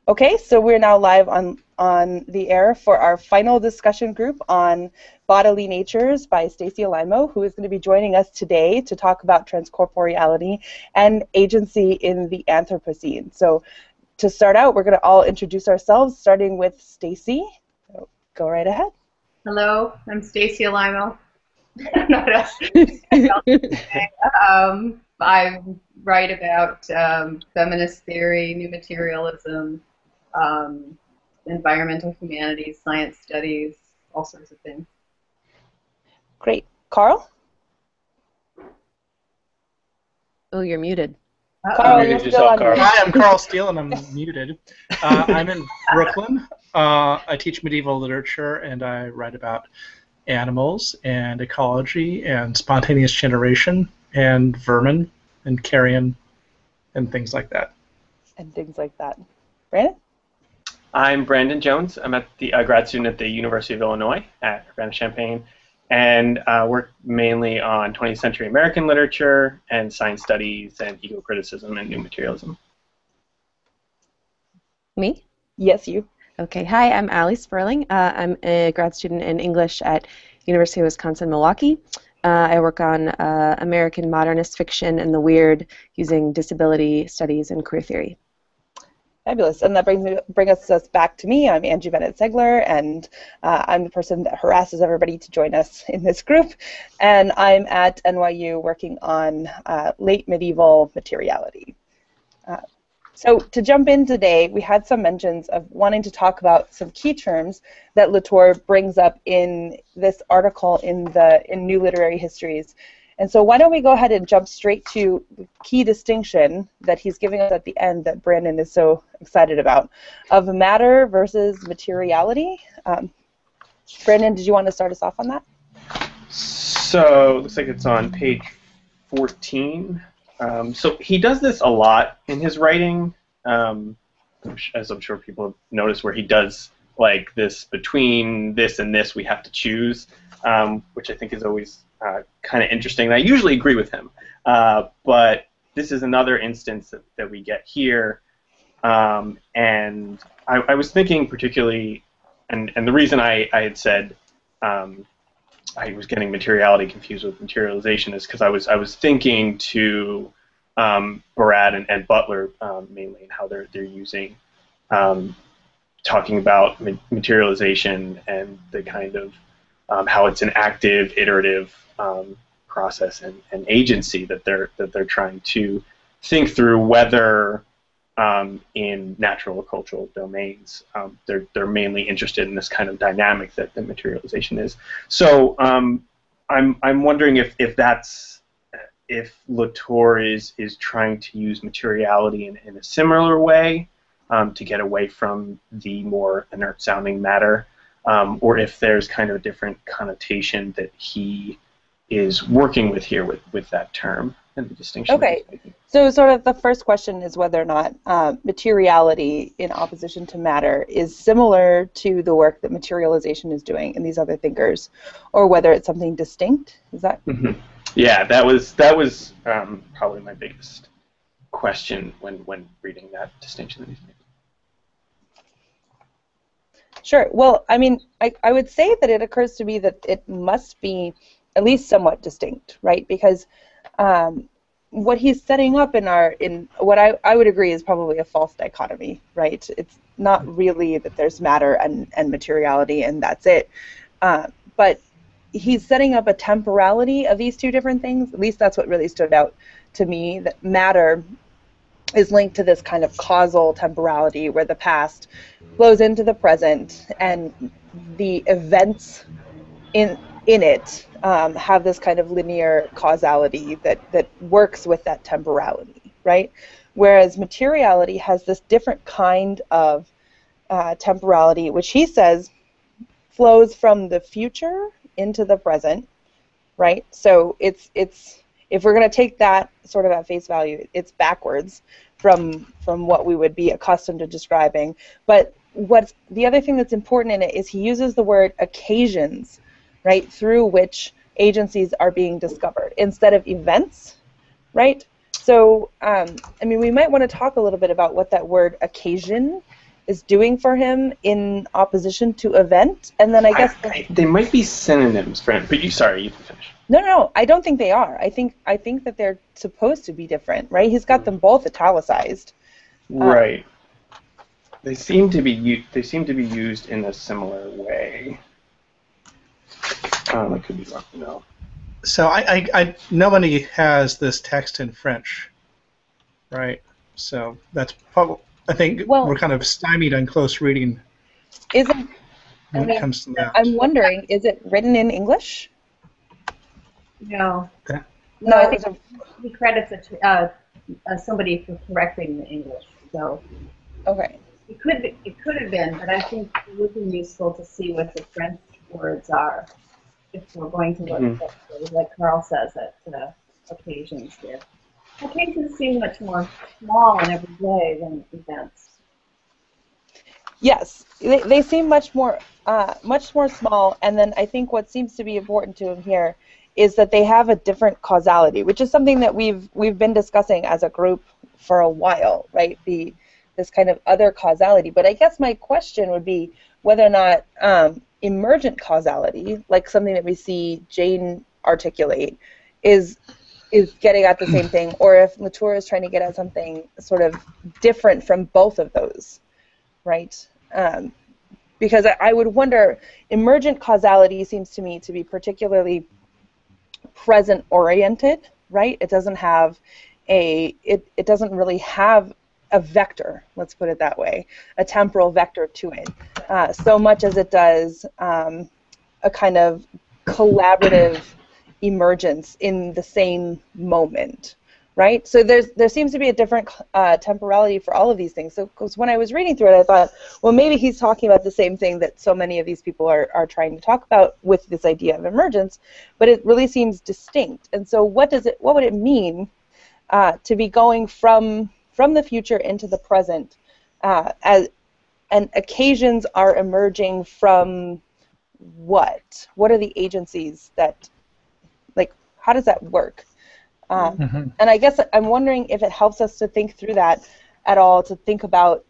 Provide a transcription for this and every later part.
Okay, so we're now live on the air for our final discussion group on Bodily Natures by Stacy Alaimo, who is going to be joining us today to talk about transcorporeality and agency in the Anthropocene. So to start out, we're going to all introduce ourselves, starting with Stacy. So go right ahead. Hello, I'm Stacy Alaimo. I write about feminist theory, new materialism, environmental humanities, science studies, all sorts of things. Great. Karl? Oh, you're muted. Karl, you're still on mute. Hi, I'm Karl Steele, and I'm muted. I'm in Brooklyn. I teach medieval literature, and I write about animals and ecology and spontaneous generation and vermin and carrion and things like that. Brandon? I'm Brandon Jones. I'm at the grad student at the University of Illinois at Urbana-Champaign, and work mainly on 20th century American literature and science studies and ego criticism and new materialism. Me? Yes, you. Okay. Hi, I'm Allie Sperling. I'm a grad student in English at University of Wisconsin-Milwaukee. I work on American modernist fiction and the weird using disability studies and queer theory. Fabulous. And that brings us back to me. I'm Angie Bennett Segler, and I'm the person that harasses everybody to join us in this group. And I'm at NYU working on late medieval materiality. So to jump in today, we had some mentions of wanting to talk about some key terms that Latour brings up in this article in New Literary Histories. And so why don't we go ahead and jump straight to the key distinction that he's giving us at the end that Brandon is so excited about, of matter versus materiality. Brandon, did you want to start us off on that? So it looks like it's on page 14. So he does this a lot in his writing, as I'm sure people have noticed, where he does like this between this and this we have to choose, which I think is always kind of interesting. And I usually agree with him, but this is another instance that we get here. And I was thinking particularly, and the reason I had said I was getting materiality confused with materialization is because I was thinking to Barad and Butler mainly, and how they're using talking about materialization and the kind of how it's an active, iterative process and agency that they're trying to think through, whether in natural or cultural domains they're mainly interested in this kind of dynamic that the materialization is. So I'm wondering if Latour is trying to use materiality in a similar way to get away from the more inert sounding matter, or if there's kind of a different connotation that he is working with here with that term and the distinction. Okay, so sort of the first question is whether or not materiality in opposition to matter is similar to the work that materialization is doing in these other thinkers, or whether it's something distinct. Is that? Mm-hmm. Yeah, that was probably my biggest question when reading that distinction that he's making. Sure. Well, I mean, I would say that it occurs to me that it must be at least somewhat distinct, right? Because what he's setting up in what I would agree is probably a false dichotomy, right? It's not really that there's matter and materiality and that's it, but he's setting up a temporality of these two different things. At least that's what really stood out to me, that matter is linked to this kind of causal temporality where the past flows into the present and the events in it have this kind of linear causality that works with that temporality, right? Whereas materiality has this different kind of temporality, which he says flows from the future into the present, right? So it's if we're going to take that sort of at face value, it's backwards from what we would be accustomed to describing. But what's the other thing that's important in it is he uses the word occasions, right, through which agencies are being discovered instead of events, right? So, I mean, we might want to talk a little bit about what that word occasion is doing for him in opposition to event, and then I guess they might be synonyms, friend. But sorry, you can finish. No, I don't think they are. I think that they're supposed to be different, right? He's got them both italicized. Right. They seem to be used in a similar way. I could be wrong. No. So nobody has this text in French, right? So that's probably, I think we're kind of stymied on close reading. When it comes to that. I'm wondering, is it written in English? No. Okay. No, I think he credits somebody for correcting the English. So. Okay. It could have been, but I think it would be useful to see what the French words are if we're going to look at those, like Karl says at occasions here. Occasions seem much more small in every way than events. Yes, they seem much more small, and then I think what seems to be important to him here is that they have a different causality, which is something that we've been discussing as a group for a while, right? This kind of other causality. But I guess my question would be whether or not emergent causality, like something that we see Jane articulate, is getting at the same thing, or if Latour is trying to get at something sort of different from both of those, right? Because I would wonder, emergent causality seems to me to be particularly present-oriented, right? It doesn't have it doesn't really have a vector, let's put it that way, a temporal vector to it, so much as it does a kind of collaborative emergence in the same moment, right? So there seems to be a different temporality for all of these things. So because when I was reading through it, I thought, well, maybe he's talking about the same thing that so many of these people are trying to talk about with this idea of emergence, but it really seems distinct. And so what would it mean to be going from the future into the present, and occasions are emerging from what? What are the agencies that, like, how does that work? And I guess I'm wondering if it helps us to think through that at all, to think about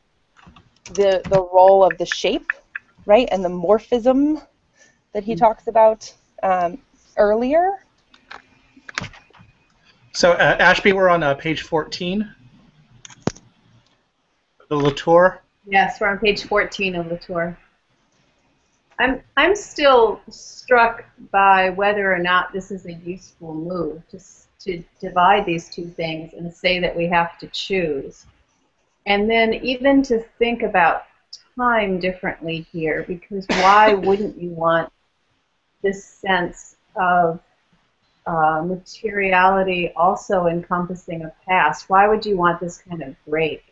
the role of the shape, right, and the morphism that he talks about earlier. So, Ashby, we're on page 14. The Latour. Yes, we're on page 14 of Latour. I'm still struck by whether or not this is a useful move to divide these two things and say that we have to choose. And then even to think about time differently here, because why wouldn't you want this sense of materiality also encompassing a past? Why would you want this kind of break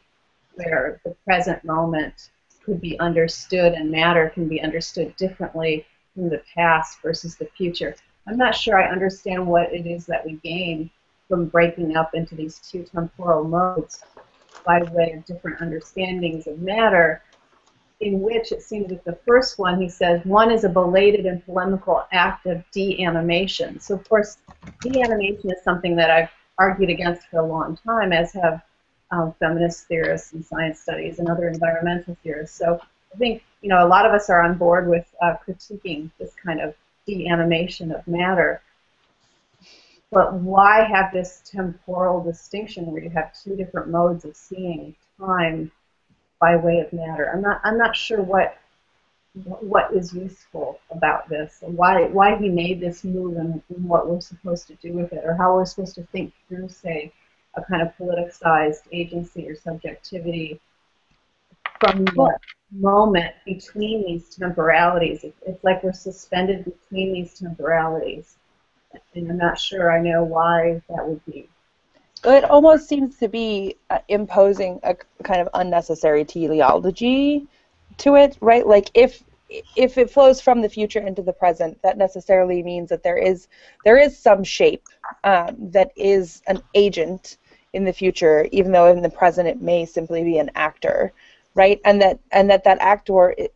where the present moment could be understood and matter can be understood differently from the past versus the future? I'm not sure I understand what it is that we gain from breaking up into these two temporal modes by way of different understandings of matter, in which it seems that the first one, he says, one is a belated and polemical act of de-animation. So, of course, de-animation is something that I've argued against for a long time, as have feminist theorists and science studies and other environmental theorists. So I think, a lot of us are on board with critiquing this kind of de-animation of matter. But why have this temporal distinction where you have two different modes of seeing time by way of matter? I'm not sure what is useful about this, and why he made this move, and what we're supposed to do with it, or how we're supposed to think through, say, a kind of politicized agency or subjectivity from the moment between these temporalities. It's like we're suspended between these temporalities, and I'm not sure I know why that would be. It almost seems to be imposing a kind of unnecessary teleology to it, right? Like if it flows from the future into the present, that necessarily means that there is some shape that is an agent in the future, even though in the present it may simply be an actor, right? And that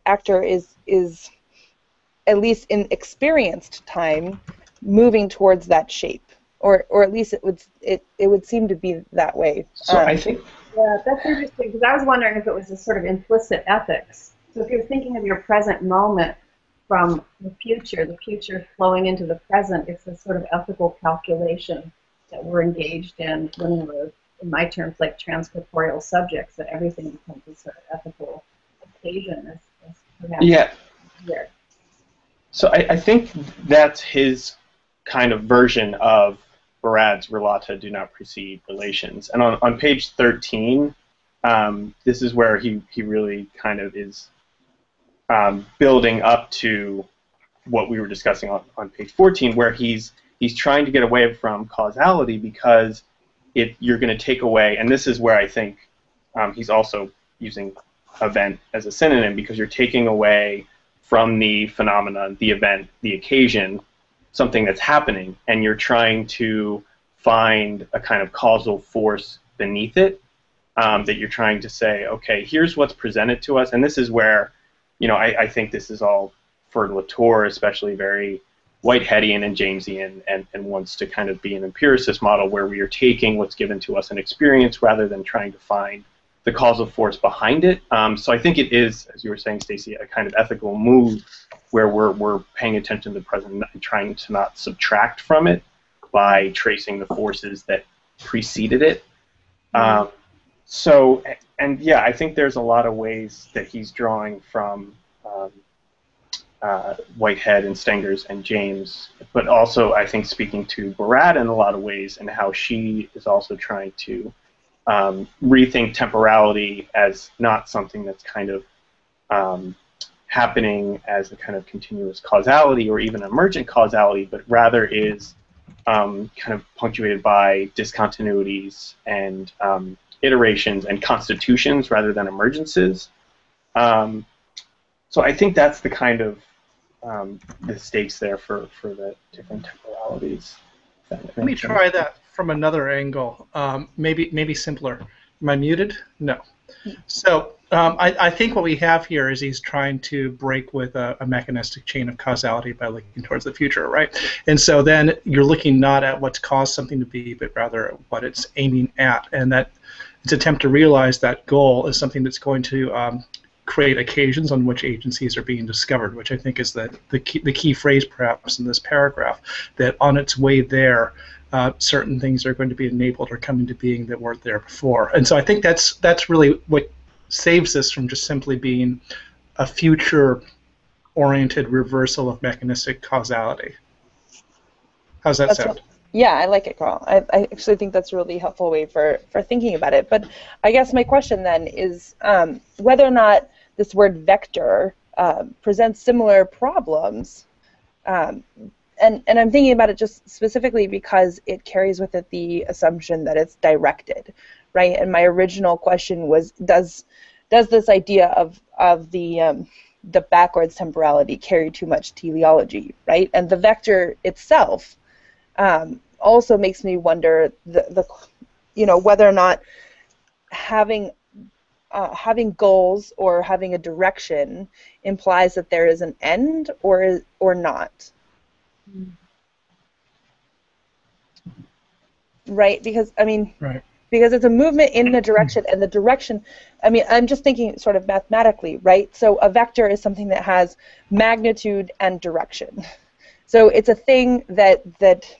actor is at least in experienced time moving towards that shape, or at least it would seem to be that way. So I think yeah, that's interesting, because I was wondering if it was a sort of implicit ethics. So if you're thinking of your present moment from the future flowing into the present, it's a sort of ethical calculation that we're engaged in when we're, in my terms, like transcorporeal subjects, that everything becomes a sort of ethical occasion, as perhaps yeah. here. So I think that's his kind of version of Barad's relata do not precede relations. And on page 13, this is where he really kind of is building up to what we were discussing on page 14, where he's trying to get away from causality, because if you're going to take away, and this is where I think he's also using event as a synonym, because you're taking away from the phenomenon, the event, the occasion, something that's happening, and you're trying to find a kind of causal force beneath it, that you're trying to say, okay, here's what's presented to us. And this is where, I think this is all, for Latour especially, very Whiteheadian and Jamesian, and wants to kind of be an empiricist model where we are taking what's given to us in experience rather than trying to find the causal force behind it. So I think it is, as you were saying, Stacy, a kind of ethical move where we're paying attention to the present and trying to not subtract from it by tracing the forces that preceded it. So, and yeah, I think there's a lot of ways that he's drawing from Whitehead and Stengers and James, but also I think speaking to Barad in a lot of ways, and how she is also trying to rethink temporality as not something that's kind of happening as a kind of continuous causality or even emergent causality, but rather is kind of punctuated by discontinuities and iterations and constitutions rather than emergences. So I think that's the kind of the stakes there for the different temporalities. Let me try that from another angle, maybe simpler. Am I muted? No. So I think what we have here is he's trying to break with a mechanistic chain of causality by looking towards the future, right? And so then you're looking not at what's caused something to be, but rather at what it's aiming at, and that its attempt to realize that goal is something that's going to create occasions on which agencies are being discovered, which I think is the key phrase perhaps in this paragraph, that on its way there, certain things are going to be enabled or come into being that weren't there before. And so I think that's really what saves this from just simply being a future-oriented reversal of mechanistic causality. How's that sound? Yeah, I like it, Karl. I actually think that's a really helpful way for thinking about it. But I guess my question then is whether or not this word vector presents similar problems. And I'm thinking about it just specifically because it carries with it the assumption that it's directed, right? And my original question was, does this idea of the backwards temporality carry too much teleology, right? And the vector itself also makes me wonder whether or not having goals or having a direction implies that there is an end or not. Right? Because because it's a movement in a direction, and the direction, I'm just thinking sort of mathematically, right? So a vector is something that has magnitude and direction. So it's a thing that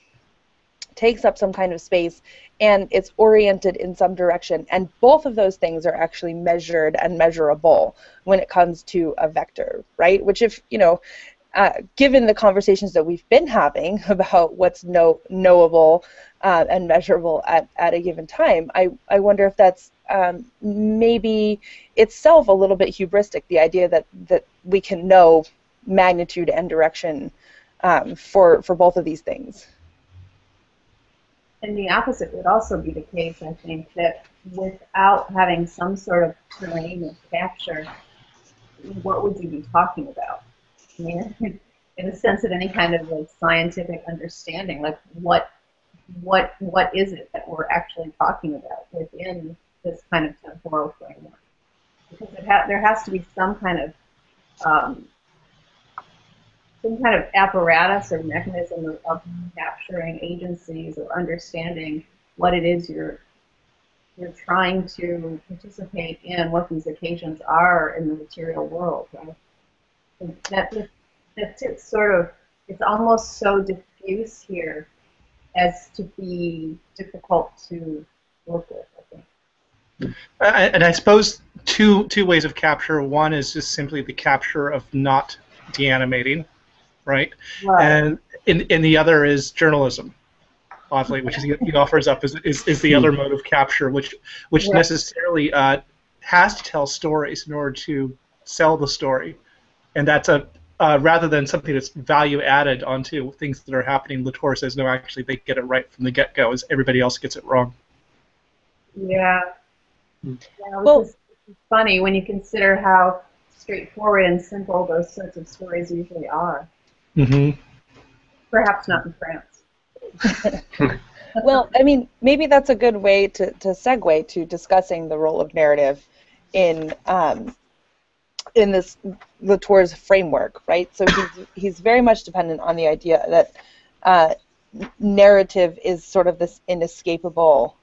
takes up some kind of space, and it's oriented in some direction, and both of those things are actually measured and measurable when it comes to a vector, right? Which, if given the conversations that we've been having about what's knowable and measurable at a given time, I wonder if that's maybe itself a little bit hubristic, the idea that we can know magnitude and direction for both of these things. And the opposite would also be the case, I think, that without having some sort of terrain of capture, what would you be talking about? I mean, in the sense of any kind of like scientific understanding, like what is it that we're actually talking about within this kind of temporal framework? Because there has to be some kind of some kind of apparatus or mechanism of capturing agencies or understanding what it is you're trying to participate in, what these occasions are in the material world. Right? That's sort of, it's almost so diffuse here as to be difficult to work with, I think. And I suppose two ways of capture. One is just simply the capture of not deanimating, right? And in the other is journalism, oddly, which is he offers up is the other mode of capture, which necessarily has to tell stories in order to sell the story, and that's a rather than something that's value added onto things that are happening. Latour says no, actually they get it right from the get-go, as everybody else gets it wrong. Yeah. Well, it's funny when you consider how straightforward and simple those sorts of stories usually are. Mm-hmm. Perhaps not in France. Well, I mean, maybe that's a good way to segue to discussing the role of narrative in this Latour's framework, right? So he's very much dependent on the idea that narrative is sort of this inescapable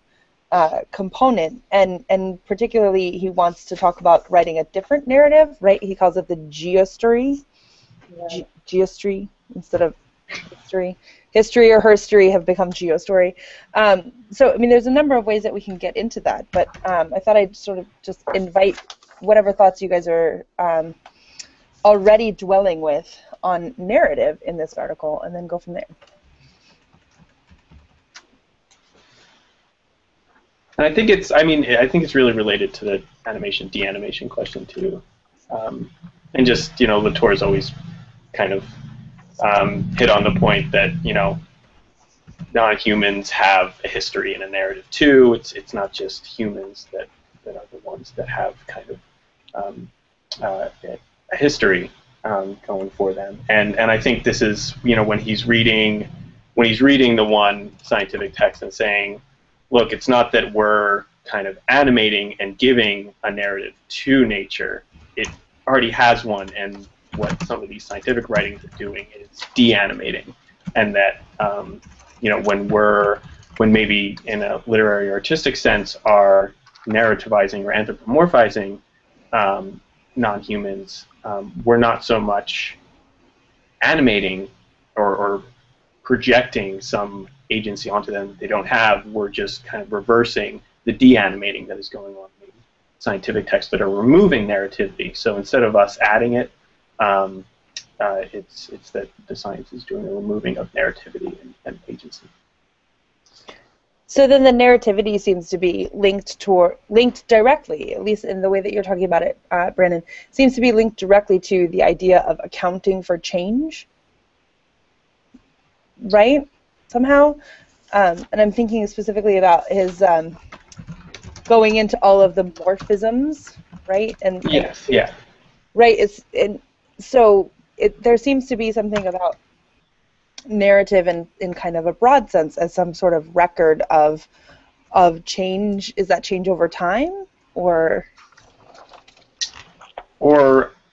component, and particularly he wants to talk about writing a different narrative, right? He calls it the geostory, geostory instead of history. History or herstory have become geostory. So, I mean, there's a number of ways that we can get into that, but I thought I'd sort of just invite whatever thoughts you guys are already dwelling with on narrative in this article, and then go from there. And I think it's really related to the animation deanimation question too, and just Latour's always kind of hit on the point that non-humans have a history and a narrative too. It's not just humans that are the ones that have kind of a history going for them. And I think this is when he's reading the one scientific text and saying, look, it's not that we're kind of animating and giving a narrative to nature. It already has one, and what some of these scientific writings are doing is deanimating. And that, when maybe in a literary or artistic sense are narrativizing or anthropomorphizing non-humans, we're not so much animating or projecting some agency onto them that they don't have. We're just kind of reversing the deanimating that is going on in scientific texts that are removing narrativity. So instead of us adding it, it's that the science is doing the removing of narrativity and agency. So then the narrativity seems to be linked directly, at least in the way that you're talking about it, Brandon, seems to be linked directly to the idea of accounting for change, right? Somehow, and I'm thinking specifically about his going into all of the morphisms, right? And yes, yeah, right. There seems to be something about narrative in kind of a broad sense as some sort of record of change. Is that change over time, or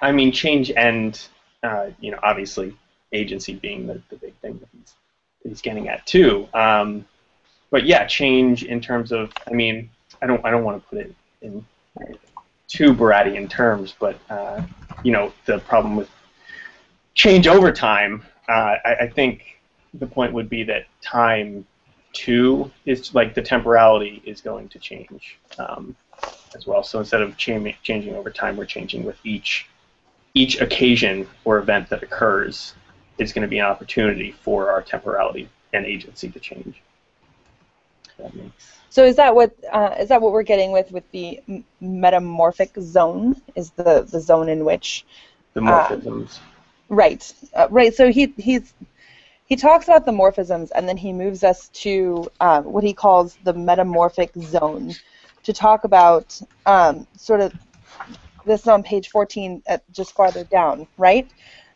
I mean change and obviously agency being the big thing that he's getting at too. But yeah, change in terms of, I mean, I don't want to put it in too Baradian terms, but the problem with change over time, I think the point would be that time too is like the temporality is going to change as well. So instead of changing over time, we're changing with each occasion or event that occurs is going to be an opportunity for our temporality and agency to change. So is that what we're getting with the metamorphic zone? Is the zone in which the morphisms? Right. So he talks about the morphisms, and then he moves us to what he calls the metamorphic zone to talk about sort of this on page 14, just farther down, right?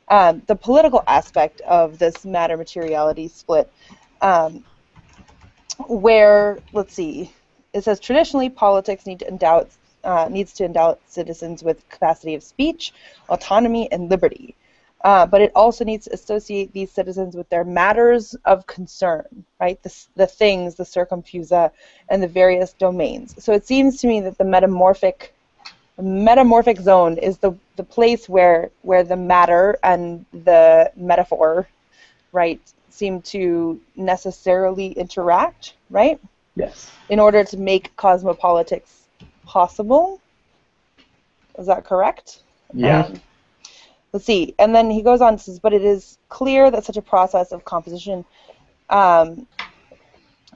The political aspect of this matter-materiality split, where, let's see, it says traditionally politics needs to endow citizens with capacity of speech, autonomy, and liberty. but it also needs to associate these citizens with their matters of concern, right? The things, the circumfusa, and the various domains. So it seems to me that the metamorphic zone is the place where the matter and the metaphor, right, seem to necessarily interact, right? Yes. In order to make cosmopolitics possible. Is that correct? Yeah. Let's see. And then he goes on and says, but it is clear that such a process of composition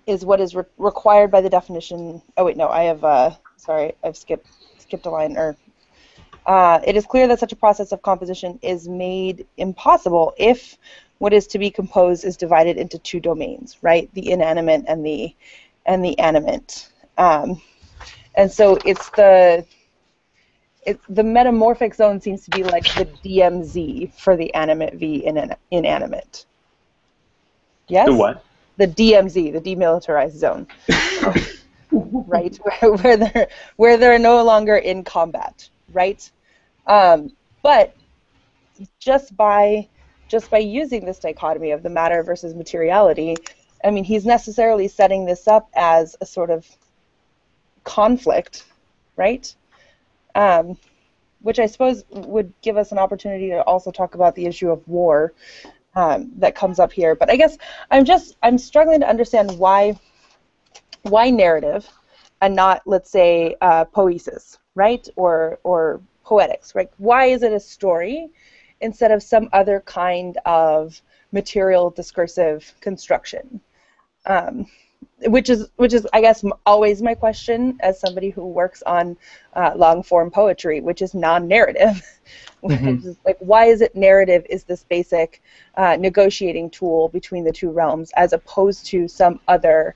is what is required by the definition. Oh, wait, no, I have, sorry, I've skipped a line. It is clear that such a process of composition is made impossible if what is to be composed is divided into two domains, right? The inanimate and the animate. And so it's the metamorphic zone seems to be like the DMZ for the animate v inanimate. Yes? The what? The DMZ, the demilitarized zone. Right? Where they're no longer in combat, right? But just by using this dichotomy of the matter versus materiality, I mean, he's necessarily setting this up as a sort of conflict, right? Which I suppose would give us an opportunity to also talk about the issue of war that comes up here. But I guess I'm struggling to understand why narrative and not, let's say, poesis, right? Or poetics, right? Why is it a story instead of some other kind of material discursive construction? Which is I guess always my question as somebody who works on long form poetry, which is non-narrative. Mm-hmm. Like, why is it narrative is this basic negotiating tool between the two realms as opposed to some other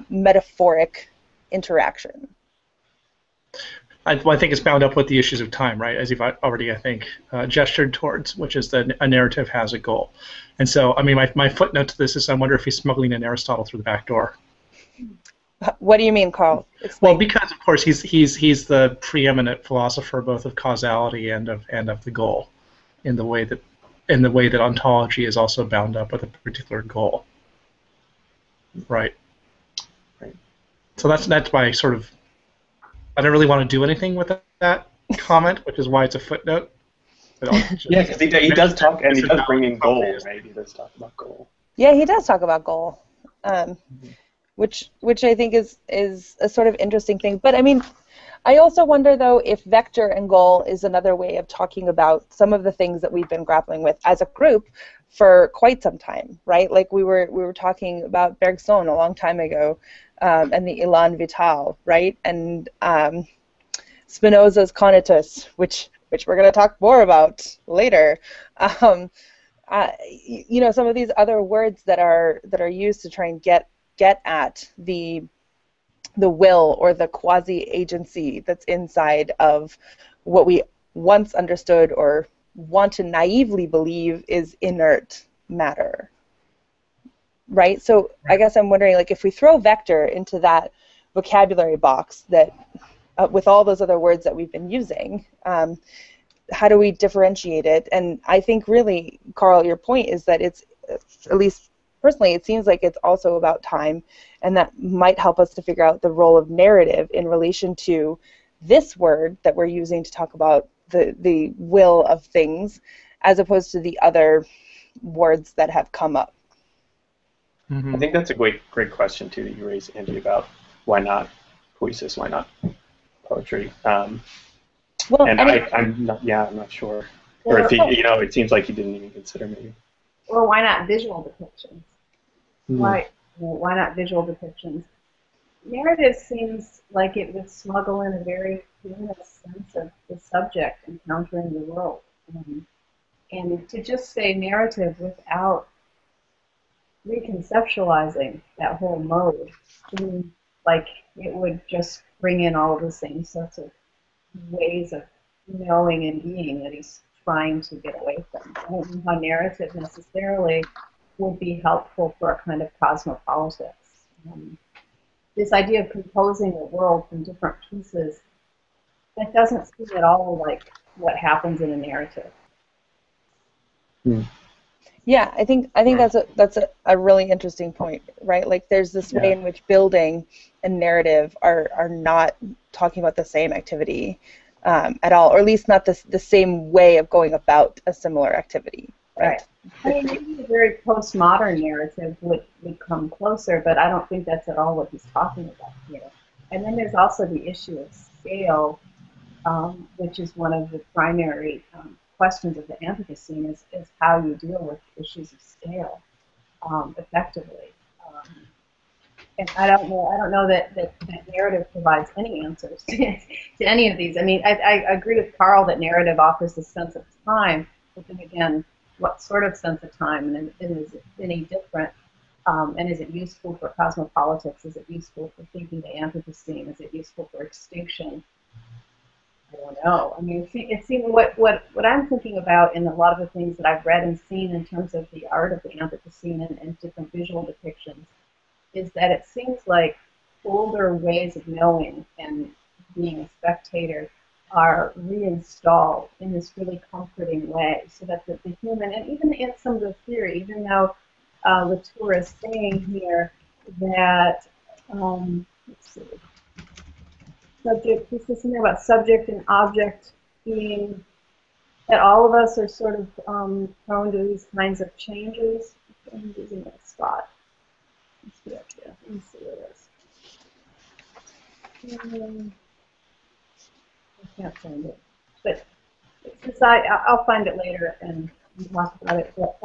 metaphoric interaction? I think it's bound up with the issues of time, right? As you've already, I think, gestured towards, which is that a narrative has a goal. And so, I mean, my footnote to this is I wonder if he's smuggling in Aristotle through the back door. What do you mean, Karl? Explain. Well, because of course he's the preeminent philosopher both of causality and of the goal, in the way that ontology is also bound up with a particular goal. Right. Right. So that's why sort of I don't really want to do anything with that comment, which is why it's a footnote. Yeah, because he does talk, and he does bring in goal, right? He does talk about goal. Yeah, he does talk about goal, which I think is a sort of interesting thing. But I mean, I also wonder though if vector and goal is another way of talking about some of the things that we've been grappling with as a group for quite some time, right? Like we were talking about Bergson a long time ago, and the élan vital, right? And Spinoza's conatus, which we're going to talk more about later. You know, some of these other words that are used to try and get at the will or the quasi-agency that's inside of what we once understood or want to naively believe is inert matter, right? So I guess I'm wondering, like, if we throw vector into that vocabulary box that with all those other words that we've been using, how do we differentiate it? And I think really, Karl, your point is that it's, at least personally, it seems like it's also about time, and that might help us to figure out the role of narrative in relation to this word that we're using to talk about the will of things, as opposed to the other words that have come up. Mm-hmm. I think that's a great question too that you raised, Angie, about why not poesis, why not poetry. Well, and I mean, I'm not sure. Or if he, it seems like he didn't even consider maybe. Or why not visual depictions? Why not visual depictions? Narrative seems like it would smuggle in a very humanist sense of the subject encountering the world. And to just say narrative without reconceptualizing that whole mode seems like it would just bring in all of the same sorts of ways of knowing and being that he's trying to get away from. I don't know how narrative necessarily would be helpful for a kind of cosmopolitics. This idea of composing the world from different pieces, that doesn't seem at all like what happens in a narrative. Yeah, I think that's a really interesting point, right? Like there's this way in which building and narrative are not talking about the same activity at all, or at least not the same way of going about a similar activity, right? I mean, maybe a very postmodern narrative would come closer, but I don't think that's at all what he's talking about here. And then there's also the issue of scale, which is one of the primary questions of the Anthropocene is how you deal with issues of scale effectively. And I don't know that narrative provides any answers to any of these. I mean, I agree with Karl that narrative offers a sense of time, but then again, what sort of sense of time, and is it any different? And is it useful for cosmopolitics? Is it useful for thinking the Anthropocene? Is it useful for extinction? I don't know. I mean, it seems what I'm thinking about in a lot of the things that I've read and seen in terms of the art of the Anthropocene and different visual depictions is that it seems like older ways of knowing and being a spectator are reinstalled in this really comforting way, so that the human, and even in some of the theory, even though Latour is saying here that, let's see, subject, this is something about subject and object being, that all of us are sort of prone to these kinds of changes. I'm using that spot. Let's see up here. Let me see where it is. I can't find it, but since I'll find it later and talk about it. But,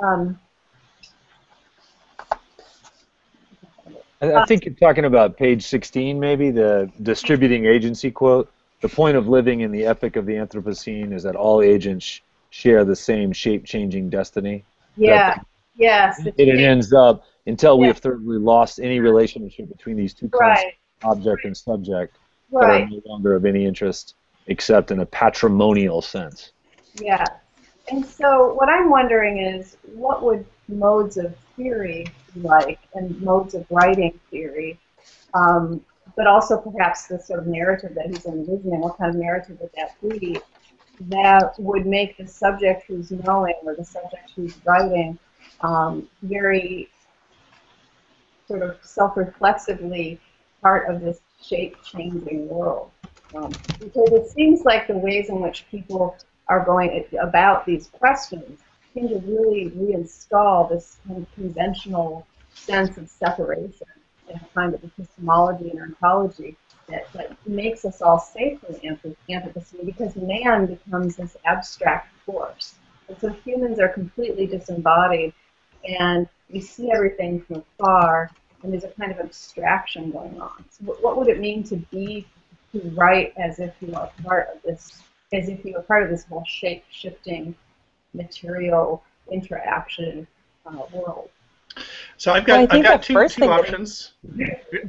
I think you're talking about page 16, maybe, the distributing agency quote. The point of living in the epoch of the Anthropocene is that all agents share the same shape-changing destiny. Yeah, yes. It ends up, until we have thoroughly lost any relationship between these two concepts, object and subject, that are no longer of any interest except in a patrimonial sense. Yeah. And so what I'm wondering is, what would modes of theory be like, and modes of writing theory, but also perhaps the sort of narrative that he's envisioning, what kind of narrative would that be, that would make the subject who's knowing or the subject who's writing very sort of self-reflexively part of this shape-changing world. Because it seems like the ways in which people are going about these questions seem to really reinstall this kind of conventional sense of separation in a kind of epistemology and ontology that makes us all safe from Anthropocene, because man becomes this abstract force. And so humans are completely disembodied, and we see everything from afar, and there's a kind of abstraction going on. So what would it mean to write as if you are part of this, as if you were part of this whole shape-shifting material interaction world? So I've got two options.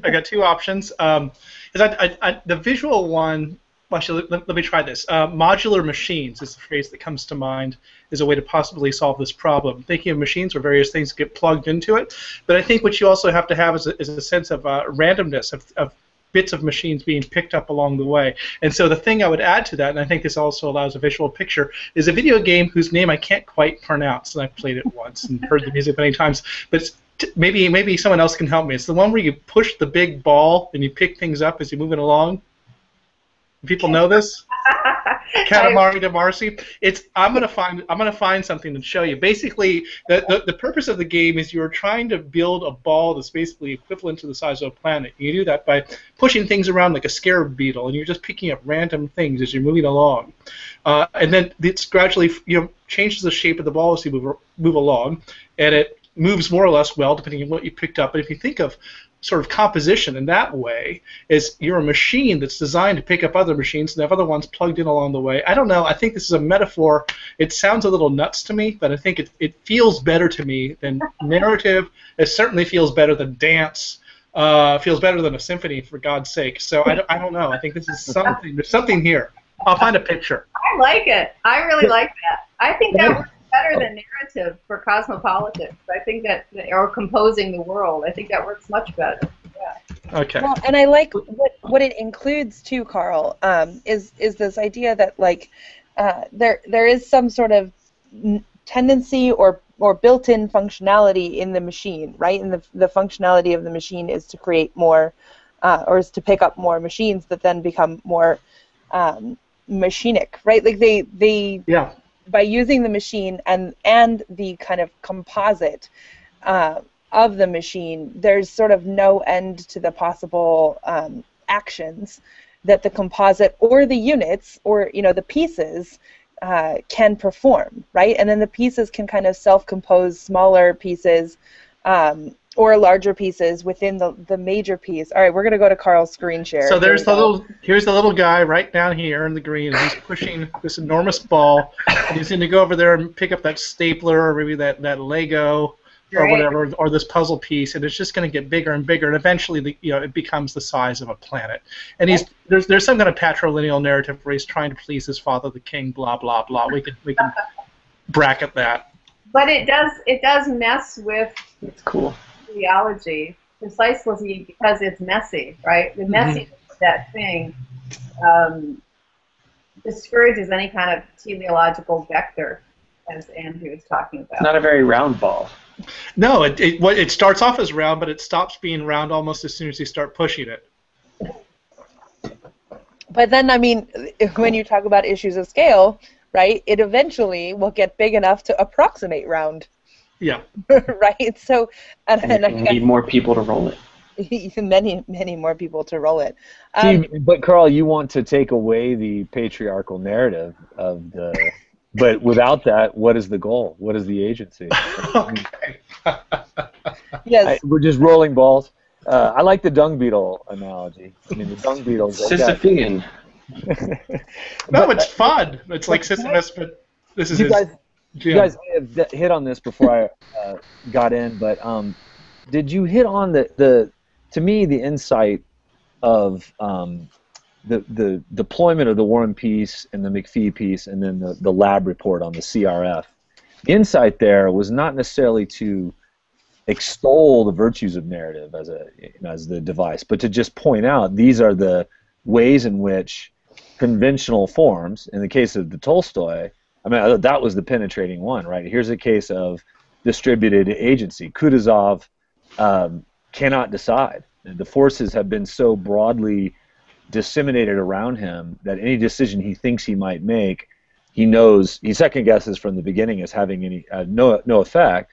I got two options. The visual one. Well, actually, let me try this. Modular machines is the phrase that comes to mind as a way to possibly solve this problem. Thinking of machines where various things get plugged into it, but I think what you also have to have is a sense of randomness of bits of machines being picked up along the way. And so the thing I would add to that, and I think this also allows a visual picture, is a video game whose name I can't quite pronounce, and I've played it once and heard the music many times, but maybe someone else can help me. It's the one where you push the big ball and you pick things up as you move it along. People know this? Katamari Damacy. I'm gonna find something to show you. Basically, the purpose of the game is you're trying to build a ball that's basically equivalent to the size of a planet. You do that by pushing things around like a scarab beetle, and you're just picking up random things as you're moving along. And then it's gradually changes the shape of the ball as you move along, and it moves more or less well depending on what you picked up. But if you think of sort of composition in that way, is you're a machine that's designed to pick up other machines and have other ones plugged in along the way. I don't know. I think this is a metaphor. It sounds a little nuts to me, but I think it feels better to me than narrative. It certainly feels better than dance. Feels better than a symphony, for God's sake. So I don't know. I think this is something. There's something here. I'll find a picture. I like it. I really like that. I think that works better than narrative for cosmopolitics. I think that, or composing the world, I think that works much better. Yeah. Okay. Well, and I like what it includes too, Karl, is this idea that there is some sort of tendency or built-in functionality in the machine, right? And the functionality of the machine is to create more, or is to pick up more machines that then become more machinic, right? Like they by using the machine and the kind of composite of the machine, there's sort of no end to the possible actions that the composite or the units or the pieces can perform, right? And then the pieces can kind of self-compose smaller pieces or larger pieces within the major piece. All right, we're going to go to Karl's screen share. So here's the little guy right down here in the green, and he's pushing this enormous ball, and he's going to go over there and pick up that stapler or maybe that Lego or whatever, or this puzzle piece, and it's just going to get bigger and bigger, and eventually it becomes the size of a planet. And there's some kind of patrilineal narrative where he's trying to please his father, the king, blah blah blah. We can bracket that. But it does mess with cool. Teleology precisely because it's messy, right? The messiness of that thing discourages any kind of teleological vector, as Andrew was talking about. It's not a very round ball. No, it starts off as round, but it stops being round almost as soon as you start pushing it. But then, I mean, when you talk about issues of scale, right, it eventually will get big enough to approximate round. Yeah. Right? So, and you need more people to roll it. many more people to roll it. But Karl, you want to take away the patriarchal narrative of the... But without that, what is the goal? What is the agency? Okay. Yes. We're just rolling balls. I like the dung beetle analogy. I mean, the dung beetles... Sisyphean. No, it's fun. It's like Sisyphus, but this is you guys may have hit on this before I got in, but did you hit on to me, the insight of the deployment of the War and Peace and the McPhee piece, and then the lab report on the CRF? The insight there was not necessarily to extol the virtues of narrative as the device, but to just point out these are the ways in which conventional forms, in the case of the Tolstoy, I mean, that was the penetrating one, right? Here's a case of distributed agency. Kutuzov cannot decide. The forces have been so broadly disseminated around him that any decision he thinks he might make, he knows, he second guesses from the beginning as having any no effect,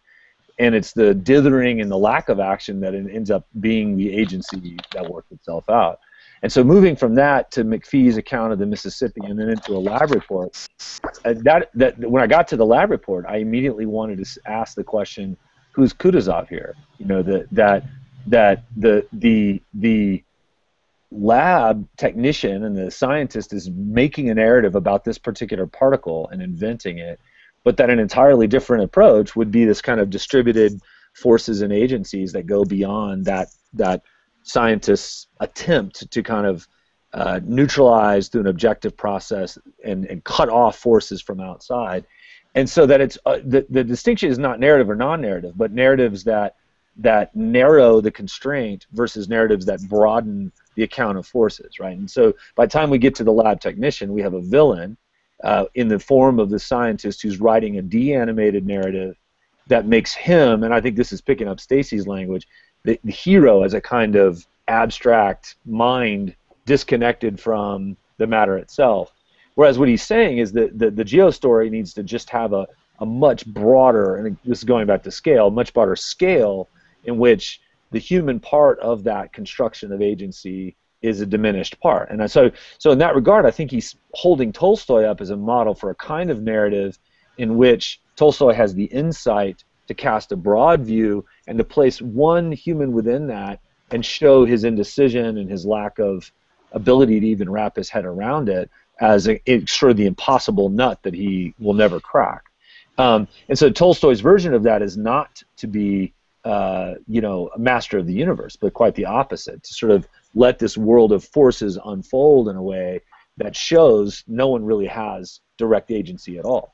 and it's the dithering and the lack of action that ends up being the agency that works itself out. And so moving from that to McPhee's account of the Mississippi and then into a lab report, that when I got to the lab report, I immediately wanted to ask the question, who's Kutuzov here? You know, that the lab technician and the scientist is making a narrative about this particular particle and inventing it, but that an entirely different approach would be this kind of distributed forces and agencies that go beyond that scientists attempt to kind of neutralize through an objective process and cut off forces from outside. And so that it's the distinction is not narrative or non-narrative, but narratives that narrow the constraint versus narratives that broaden the account of forces, right? And so by the time we get to the lab technician, we have a villain in the form of the scientist who's writing a de-animated narrative that makes him, and I think this is picking up Stacy's language, the hero as a kind of abstract mind disconnected from the matter itself. Whereas what he's saying is that the Geostory needs to just have a much broader, and this is going back to scale, much broader scale in which the human part of that construction of agency is a diminished part. And so in that regard, I think he's holding Tolstoy up as a model for a kind of narrative in which Tolstoy has the insight to cast a broad view and to place one human within that and show his indecision and his lack of ability to even wrap his head around it as sort of the impossible nut that he will never crack. And so Tolstoy's version of that is not to be, a master of the universe, but quite the opposite, to sort of let this world of forces unfold in a way that shows no one really has direct agency at all.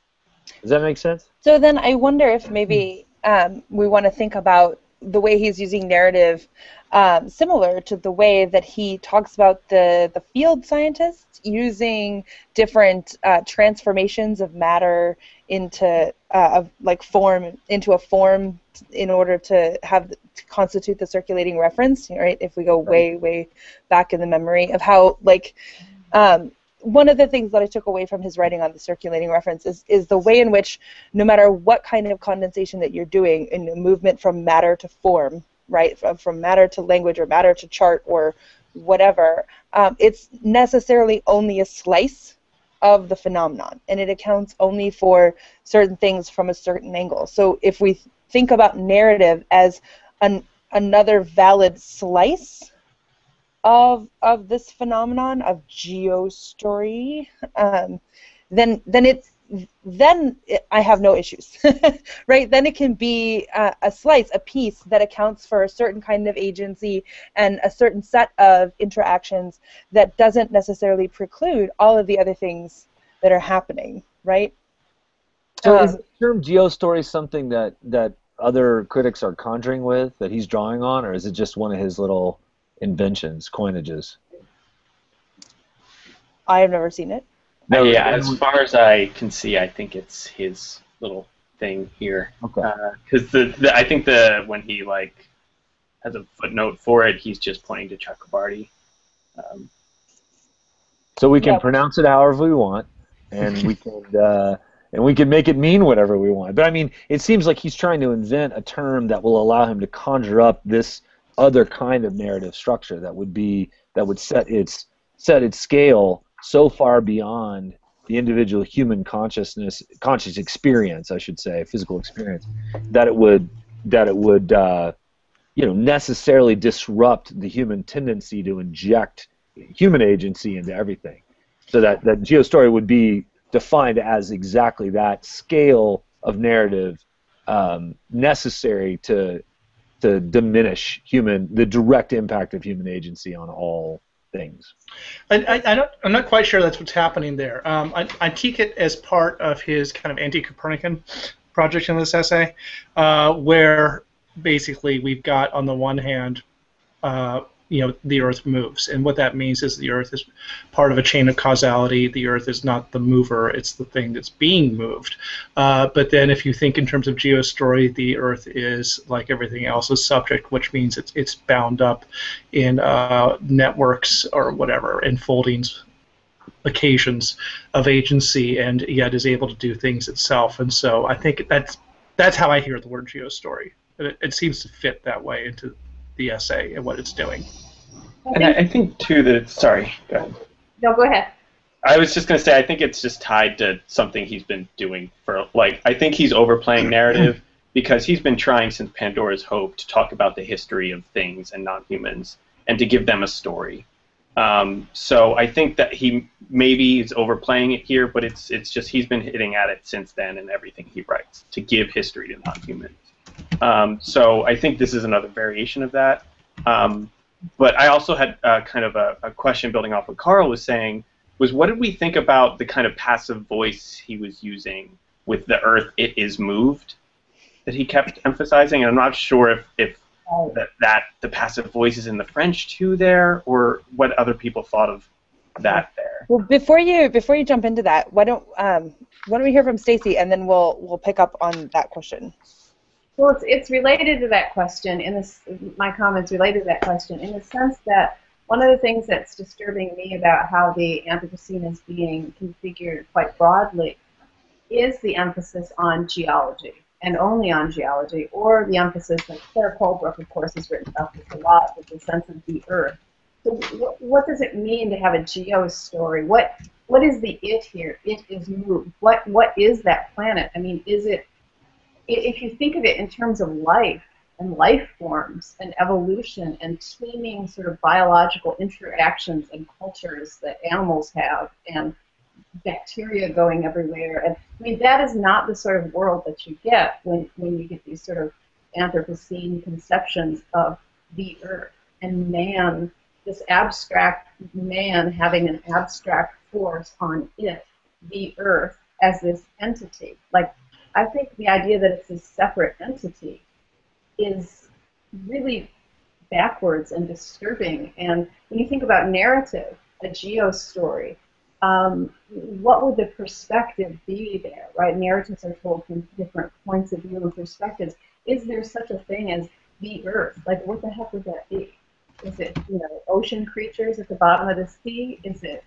Does that make sense? So then I wonder if maybe we want to think about the way he's using narrative similar to the way that he talks about the field scientists using different transformations of matter into form into a form in order to constitute the circulating reference, right? If we go way back in the memory of how one of the things that I took away from his writing on the circulating reference is the way in which no matter what kind of condensation that you're doing in a movement from matter to form, right, from matter to language or matter to chart or whatever, it's necessarily only a slice of the phenomenon, and it accounts only for certain things from a certain angle. So if we think about narrative as another valid slice of this phenomenon of Geostory, then I have no issues, right? Then it can be a slice, a piece that accounts for a certain kind of agency and a certain set of interactions that doesn't necessarily preclude all of the other things that are happening, right? So is the term Geostory something that other critics are conjuring with, that he's drawing on, or is it just one of his little inventions, coinages? I have never seen it. No, yeah, as far as I can see, I think it's his little thing here. Okay. Because I think when he has a footnote for it, he's just pointing to Chakrabarty. So we can pronounce it however we want, and we can make it mean whatever we want. But I mean, it seems like he's trying to invent a term that will allow him to conjure up this other kind of narrative structure that would set its scale so far beyond the individual human conscious experience, I should say, physical experience, that it would necessarily disrupt the human tendency to inject human agency into everything. So that Geostory would be defined as exactly that scale of narrative necessary to diminish the direct impact of human agency on all things. I'm not quite sure that's what's happening there. I take it as part of his kind of anti-Copernican project in this essay, where basically we've got on the one hand, the Earth moves, and what that means is the Earth is part of a chain of causality. The Earth is not the mover; it's the thing that's being moved. But then, if you think in terms of Geostory, the Earth is like everything else, a subject, which means it's bound up in networks or whatever, enfoldings, occasions of agency, and yet is able to do things itself. And so, I think that's how I hear the word Geostory. It seems to fit that way into the essay and what it's doing. And I think too that it's, sorry, go ahead. No, go ahead. I was just going to say, I think it's just tied to something he's been doing for, I think he's overplaying narrative because he's been trying since Pandora's Hope to talk about the history of things and non-humans and to give them a story. So I think that he maybe is overplaying it here, but it's just he's been hitting at it since then in everything he writes to give history to non-humans. So I think this is another variation of that. But I also had kind of a question building off what Karl was saying, was what did we think about the kind of passive voice he was using with the Earth, it is moved, that he kept emphasizing? And I'm not sure if that the passive voice is in the French too there, or what other people thought of that there. Well, before you jump into that, why don't we hear from Stacy, and then we'll pick up on that question. Well, it's related to that question. My comments related to that question in the sense that one of the things that's disturbing me about how the Anthropocene is being configured quite broadly is the emphasis on geology, and only on geology, or the emphasis, like Claire Colebrook, of course, has written about this a lot, with the sense of the Earth. So what does it mean to have a Geostory? What is the it here? It is moved. What is that planet? I mean, is it, if you think of it in terms of life and life forms and evolution and teeming sort of biological interactions and cultures that animals have and bacteria going everywhere, and I mean, that is not the sort of world that you get when you get these sort of Anthropocene conceptions of the Earth and man, this abstract man having an abstract force on it, the Earth, as this entity. Like, I think the idea that it's a separate entity is really backwards and disturbing. And when you think about narrative, a Geostory, what would the perspective be there, right? Narratives are told from different points of view and perspectives. Is there such a thing as the Earth? Like, what the heck would that be? Is it, you know, ocean creatures at the bottom of the sea? Is it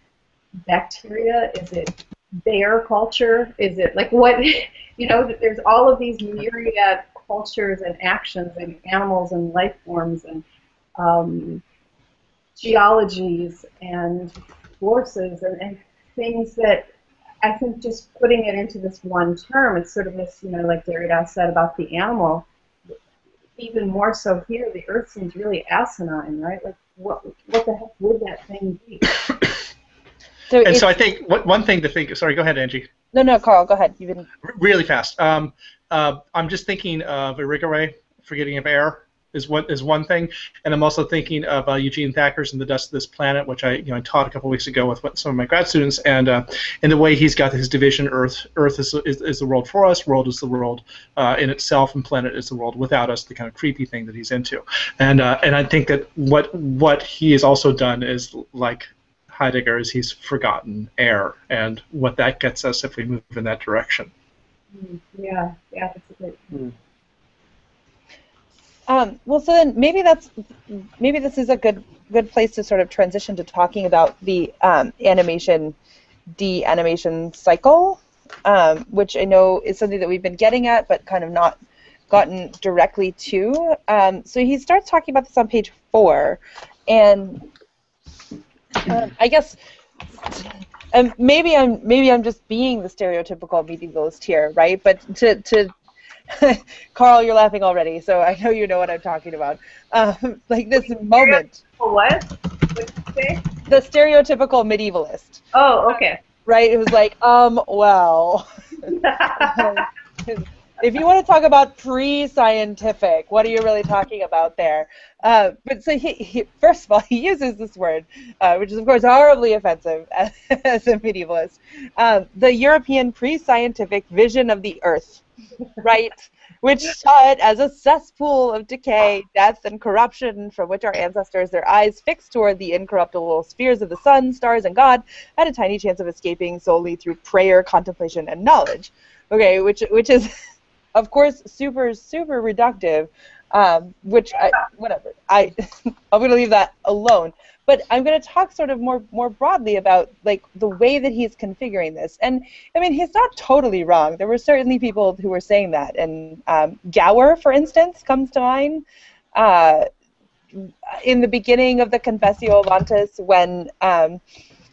bacteria? Is it bear culture? Is it, like, what, you know, there's all of these myriad cultures and actions and animals and life forms and geologies and forces and things that I think just putting it into this one term, it's sort of this, you know, like Derrida said about the animal, even more so here, the Earth seems really asinine, right? Like, what the heck would that thing be? So I think one thing to think. Sorry, go ahead, Angie. No, Karl, go ahead. You've been really fast. I'm just thinking of Irigaray, Forgetting of Air, is one thing, and I'm also thinking of Eugene Thacker's In the Dust of This Planet, which I taught a couple weeks ago with some of my grad students, and in the way he's got his division: Earth is the world for us, world is the world in itself, and planet is the world without us, the kind of creepy thing that he's into, and I think that what he has also done is, like Heidegger, is he's forgotten air and what that gets us if we move in that direction. Yeah, that's a great. Well, so then maybe this is a good place to sort of transition to talking about the animation de-animation cycle, which I know is something that we've been getting at, but kind of not gotten directly to. So he starts talking about this on page 4, and I guess maybe I'm just being the stereotypical medievalist here, right? But to Karl, you're laughing already, so I know you know what I'm talking about. Like this moment. What? What did you say? The stereotypical medievalist. Oh, okay. Right? It was like, well. If you want to talk about pre-scientific, what are you really talking about there? But so he first of all, he uses this word, which is of course horribly offensive as a medievalist. The European pre-scientific vision of the Earth, right? Which saw it as a cesspool of decay, death, and corruption from which our ancestors, their eyes fixed toward the incorruptible spheres of the sun, stars, and God, had a tiny chance of escaping solely through prayer, contemplation, and knowledge. Okay, which is of course, super reductive, which whatever. I'm going to leave that alone. But I'm going to talk sort of more broadly about like the way that he's configuring this. And I mean, he's not totally wrong. There were certainly people who were saying that. And Gower, for instance, comes to mind. In the beginning of the Confessio Amantis, when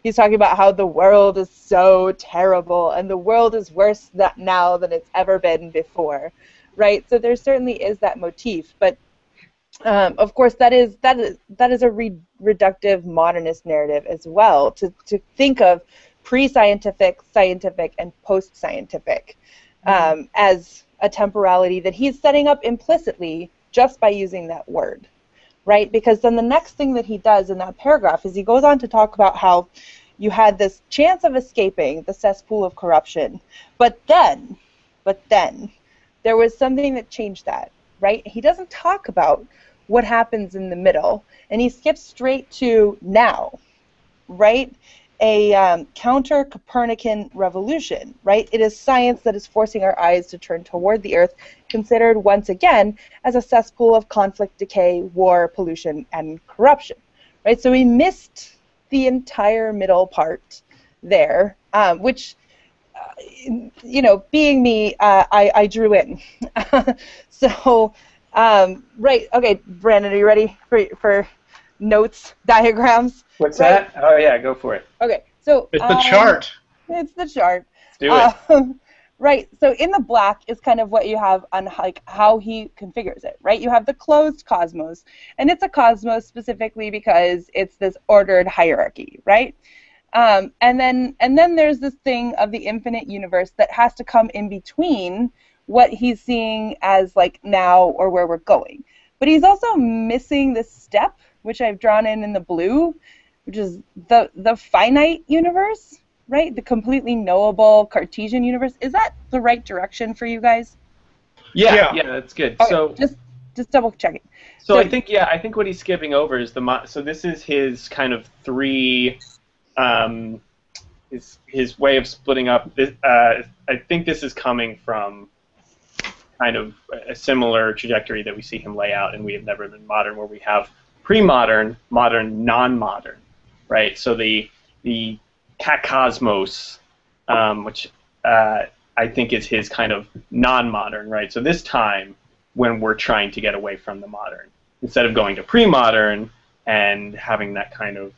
he's talking about how the world is so terrible and the world is worse now than it's ever been before, right? So there certainly is that motif, but of course that is a reductive modernist narrative as well, to think of pre-scientific, scientific, and post-scientific as a temporality that he's setting up implicitly just by using that word. Right, because then the next thing that he does in that paragraph is he goes on to talk about how you had this chance of escaping the cesspool of corruption, but then there was something that changed that, right? He doesn't talk about what happens in the middle, and he skips straight to now, right? A counter-Copernican revolution, right? It is science that is forcing our eyes to turn toward the Earth, considered once again as a cesspool of conflict, decay, war, pollution, and corruption, right? So we missed the entire middle part there, which, being me, I drew in. So, right, okay, Brandon, are you ready for notes, diagrams? What's right? that? Oh yeah, go for it. Okay, so it's the chart. It's the chart. Let's do it. Right. So in the black is kind of what you have on like how he configures it. Right. You have the closed cosmos, and it's a cosmos specifically because it's this ordered hierarchy. Right. And then there's this thing of the infinite universe that has to come in between what he's seeing as like now or where we're going. But he's also missing this step, which I've drawn in the blue, which is the finite universe, right? The completely knowable Cartesian universe. Is that the right direction for you guys? Yeah, that's good. Okay, so just double checking. So I think what he's skipping over is so this is his kind of three, his way of splitting up. I think this is coming from kind of a similar trajectory that we see him lay out in We Have Never Been Modern, where we have pre-modern, modern, non-modern, right? So the cosmos, which I think is his kind of non-modern, right? So this time when we're trying to get away from the modern, instead of going to pre-modern and having that kind of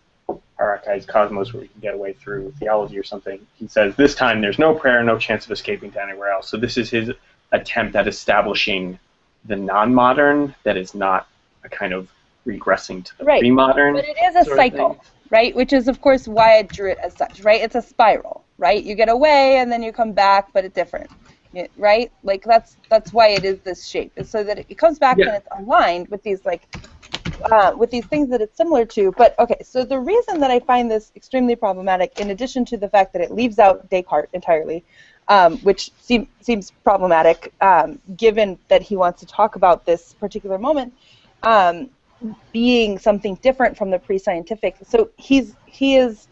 hierarchized cosmos where we can get away through theology or something, he says this time there's no prayer, no chance of escaping to anywhere else. So this is his attempt at establishing the non-modern that is not a kind of regressing to the pre-modern. But it is a cycle, right? Which is, of course, why I drew it as such, right? It's a spiral, right? You get away and then you come back, but it's different, right? Like that's why it is this shape, is so that it comes back and it's aligned with these with these things that it's similar to. But okay, so the reason that I find this extremely problematic, in addition to the fact that it leaves out Descartes entirely, which seems problematic, given that he wants to talk about this particular moment being something different from the pre-scientific. So he is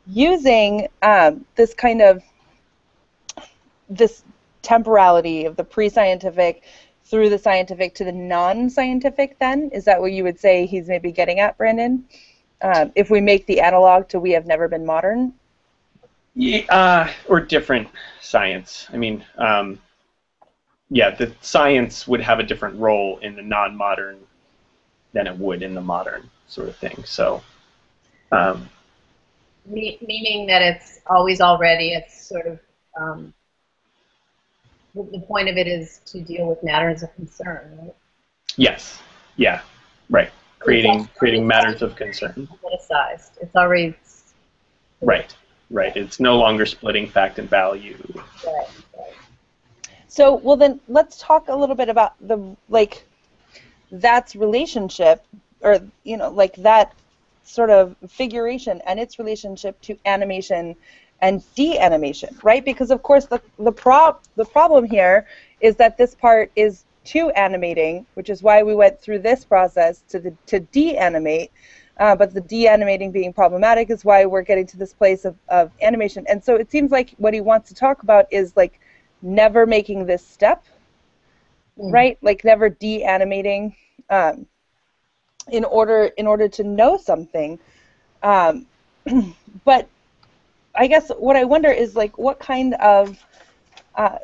using this kind of this temporality of the pre-scientific through the scientific to the non-scientific. Then is that what you would say he's maybe getting at, Brandon? If we make the analog to We Have Never Been Modern. Yeah, or different science. I mean, the science would have a different role in the non-modern than it would in the modern sort of thing. So, meaning that it's always already. It's sort of the point of it is to deal with matters of concern, right? Yes. Yeah. Right. Creating matters of concern. Politicized. It's already. Right. Right. It's no longer splitting fact and value. Right. So, well, then let's talk a little bit about that's relationship, or that sort of figuration and its relationship to animation and de-animation, right? Because of course the problem here is that this part is too animating, which is why we went through this process to de-animate. But the de-animating being problematic is why we're getting to this place of animation. And so it seems like what he wants to talk about is never making this step, right? Like never de-animating in order to know something. But I guess what I wonder is what kind of how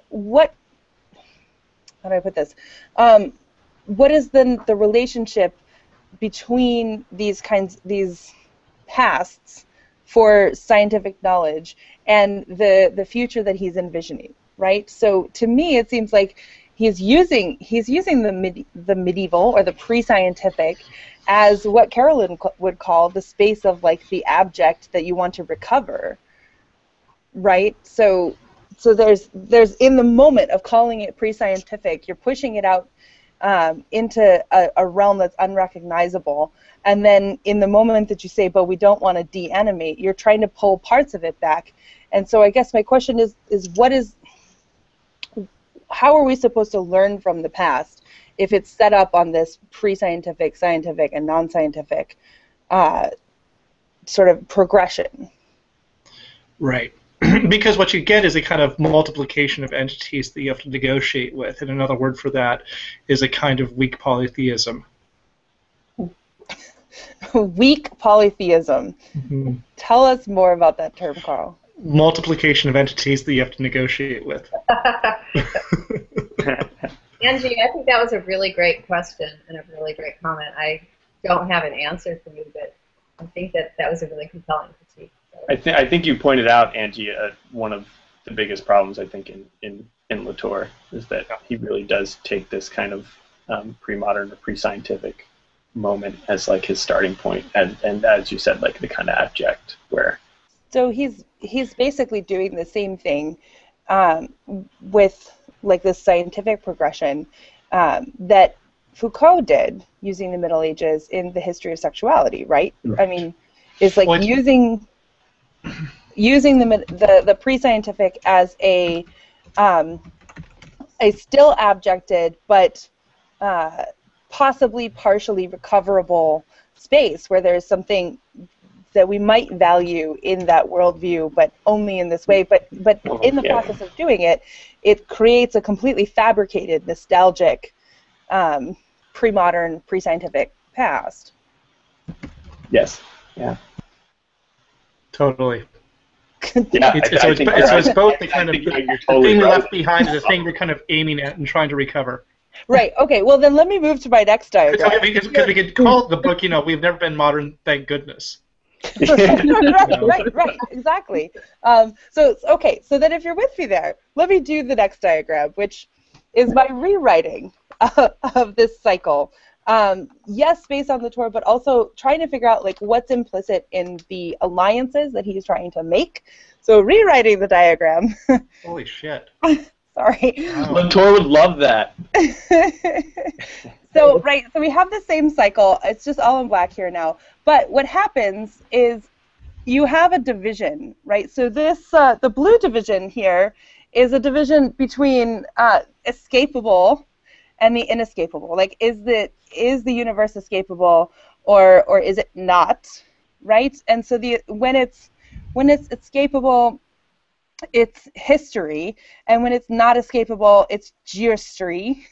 do I put this? What is then the relationship between these pasts for scientific knowledge and the future that he's envisioning, right? So to me, it seems like he's using the medieval or the pre-scientific as what Carolyn would call the space of the abject that you want to recover, right? So there's in the moment of calling it pre-scientific, you're pushing it out into a realm that's unrecognizable, and then in the moment that you say, but we don't want to de-animate, you're trying to pull parts of it back. And so I guess my question is how are we supposed to learn from the past if it's set up on this pre-scientific, scientific, and non-scientific sort of progression? Right. Because what you get is a kind of multiplication of entities that you have to negotiate with, and another word for that is a kind of weak polytheism. Weak polytheism. Mm-hmm. Tell us more about that term, Karl. Multiplication of entities that you have to negotiate with. Angie, I think that was a really great question and a really great comment. I don't have an answer for you, but I think that was a really compelling critique. I think you pointed out, Angie, one of the biggest problems I think in Latour is that he really does take this kind of pre-modern or pre-scientific moment as his starting point, and as you said, the kind of abject where. So he's basically doing the same thing with this scientific progression that Foucault did using the Middle Ages in the history of sexuality, right? I mean, is using the pre-scientific as a still abjected but possibly partially recoverable space where there's something that we might value in that worldview, but only in this way. But in the process of doing it, it creates a completely fabricated, nostalgic, pre-modern, pre-scientific past. Yes. Yeah. Totally. Yeah. So it's both the kind of you're the totally thing we right. left behind and the thing we're kind of aiming at and trying to recover. Right. Okay. Well, then let me move to my next diagram. Because we could call the book, we've never been modern, thank goodness. right, exactly. So then if you're with me there, let me do the next diagram, which is my rewriting of this cycle. Yes, based on Latour, but also trying to figure out what's implicit in the alliances that he's trying to make. So rewriting the diagram. Holy shit. Sorry. Wow. Latour would love that. So we have the same cycle. It's just all in black here now. But what happens is you have a division, right? So this, the blue division here is a division between escapable and the inescapable. Is the universe escapable or is it not, right? And so when it's escapable, it's history, and when it's not escapable, it's geostory,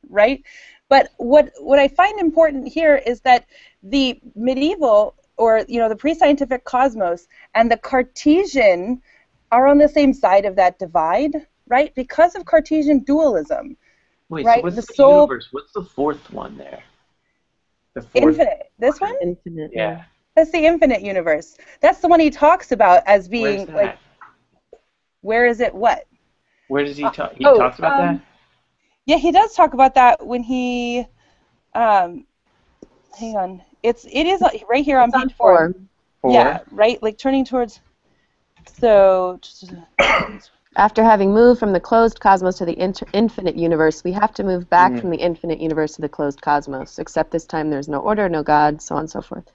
right? But what I find important here is that the medieval, or the pre-scientific cosmos and the Cartesian are on the same side of that divide, right? Because of Cartesian dualism. Wait, right? So what's the the universe? What's the fourth one there? The fourth. Infinite. This one? Infinite. Yeah. That's the infinite universe. That's the one he talks about as being Where's that? where is it? What? Where does he talk? He talks about that. Yeah, he does talk about that when he. Hang on. It is right here on page 4. Yeah, right. Turning towards. So. After having moved from the closed cosmos to the infinite universe, we have to move back from the infinite universe to the closed cosmos. Except this time there's no order, no God, so on and so forth.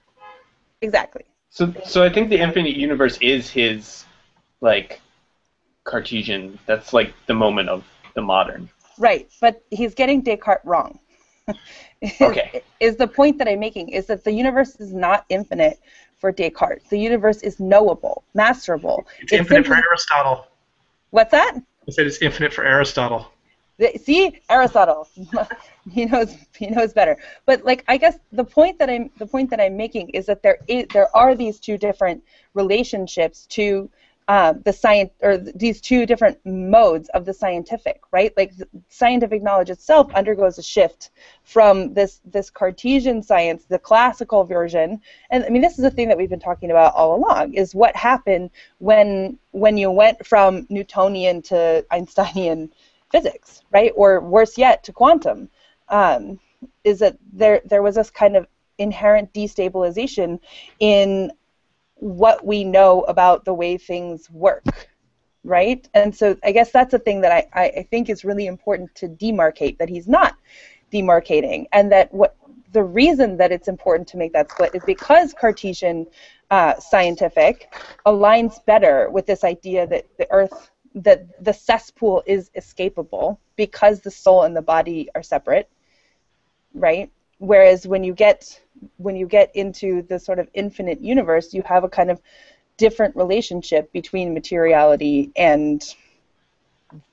Exactly. So I think the infinite universe is his, Cartesian. That's the moment of the modern. Right, but he's getting Descartes wrong. Okay. Is the point that I'm making is that the universe is not infinite for Descartes. The universe is knowable, masterable. It's infinite for Aristotle. What's that? I said it's infinite for Aristotle. See, Aristotle, he knows better. But I guess the point that I'm making is that there are these two different relationships to the science, or these two different modes of the scientific, right? Scientific knowledge itself undergoes a shift from this Cartesian science, the classical version, and I mean this is a thing that we've been talking about all along, is what happened when you went from Newtonian to Einsteinian physics, right? Or worse yet, to quantum, is that there was this kind of inherent destabilization in what we know about the way things work, right? And so I guess that's a thing that I think is really important to demarcate, that he's not demarcating, and that the reason that it's important to make that split is because Cartesian scientific aligns better with this idea that that the cesspool is escapable because the soul and the body are separate, right? Whereas when you get into the sort of infinite universe, you have a kind of different relationship between materiality and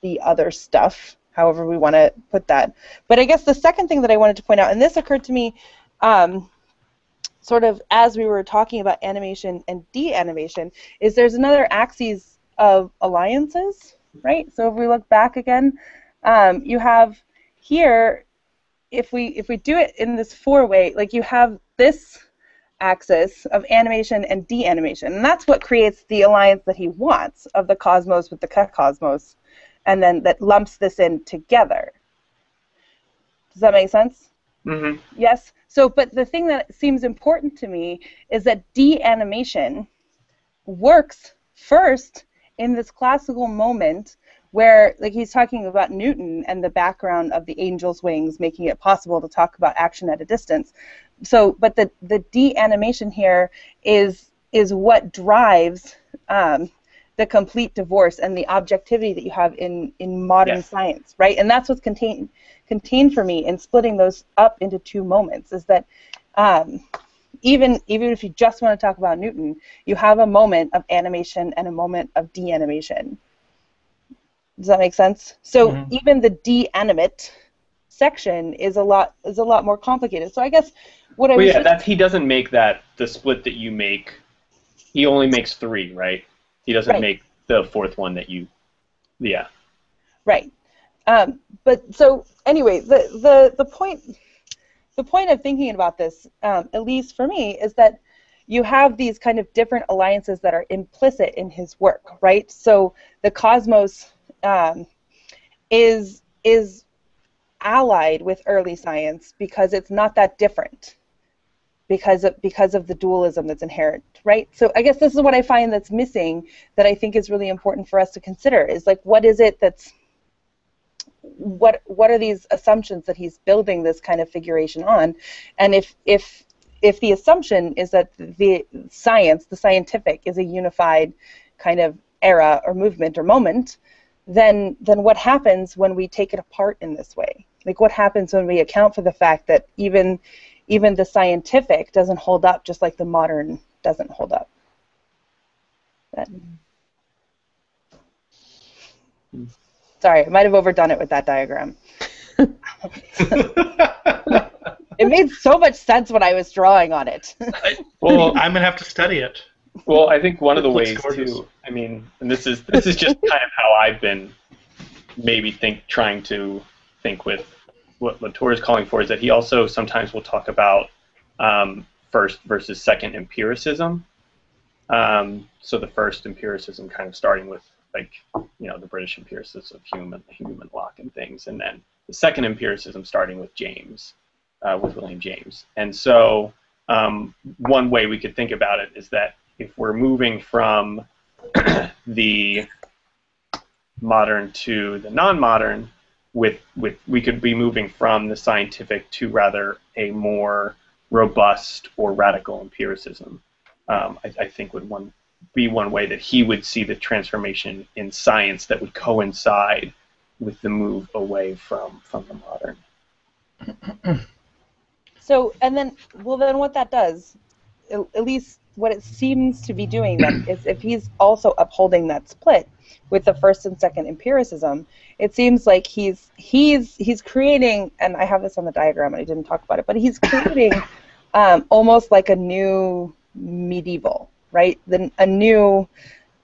the other stuff, however we want to put that. But I guess the second thing that I wanted to point out, and this occurred to me sort of as we were talking about animation and de-animation, is there's another axis of alliances, right? So if we look back again, you have here, if we do it in this 4-way, you have this axis of animation and de-animation, and that's what creates the alliance that he wants of the cosmos with the cosmos, and then that lumps this in together. Does that make sense? Mm-hmm. Yes. So, but the thing that seems important to me is that de-animation works first in this classical moment where, he's talking about Newton and the background of the angel's wings, making it possible to talk about action at a distance. So, but the de-animation here is what drives the complete divorce and the objectivity that you have in modern science, right? And that's what's contained for me in splitting those up into two moments, is that even if you just want to talk about Newton, you have a moment of animation and a moment of de-animation. Does that make sense? So even the de-animate section is a lot more complicated. So I guess what I was he doesn't make that the split that you make. He only makes 3, right? He doesn't make the 4th one that you, Right. But so anyway, the point of thinking about this, at least for me, is that you have these kind of different alliances that are implicit in his work, right? So the cosmos is allied with early science because it's not that different, because of the dualism that's inherent, right? So I guess this is what I find that's missing, that I think is really important for us to consider, is like, what is it that's, what are these assumptions that he's building this kind of figuration on? And if the assumption is that the science, the scientific, is a unified kind of era or movement or moment, then what happens when we take it apart in this way? Like, what happens when we account for the fact that even the scientific doesn't hold up, just like the modern doesn't hold up? Sorry, I might have overdone it with that diagram. It made so much sense when I was drawing on it. Well, I'm gonna have to study it. Well, I think one of the It looks ways gorgeous. too. I mean, and this is just kind of how I've been maybe trying to think with what Latour is calling for, is that he also sometimes will talk about first versus second empiricism. So the first empiricism kind of starting with, like, the British empiricists of Hume and Locke and things, and then the second empiricism starting with James, with William James. And so one way we could think about it is that if we're moving from the modern to the non-modern, we could be moving from the scientific to rather a more robust or radical empiricism. I think would be one way that he would see the transformation in science that would coincide with the move away from the modern. So, and then what that does, at least what it seems to be doing then, is if he's also upholding that split with the first and second empiricism, it seems like he's creating, and I have this on the diagram and I didn't talk about it, but he's creating almost like a new medieval, right? A new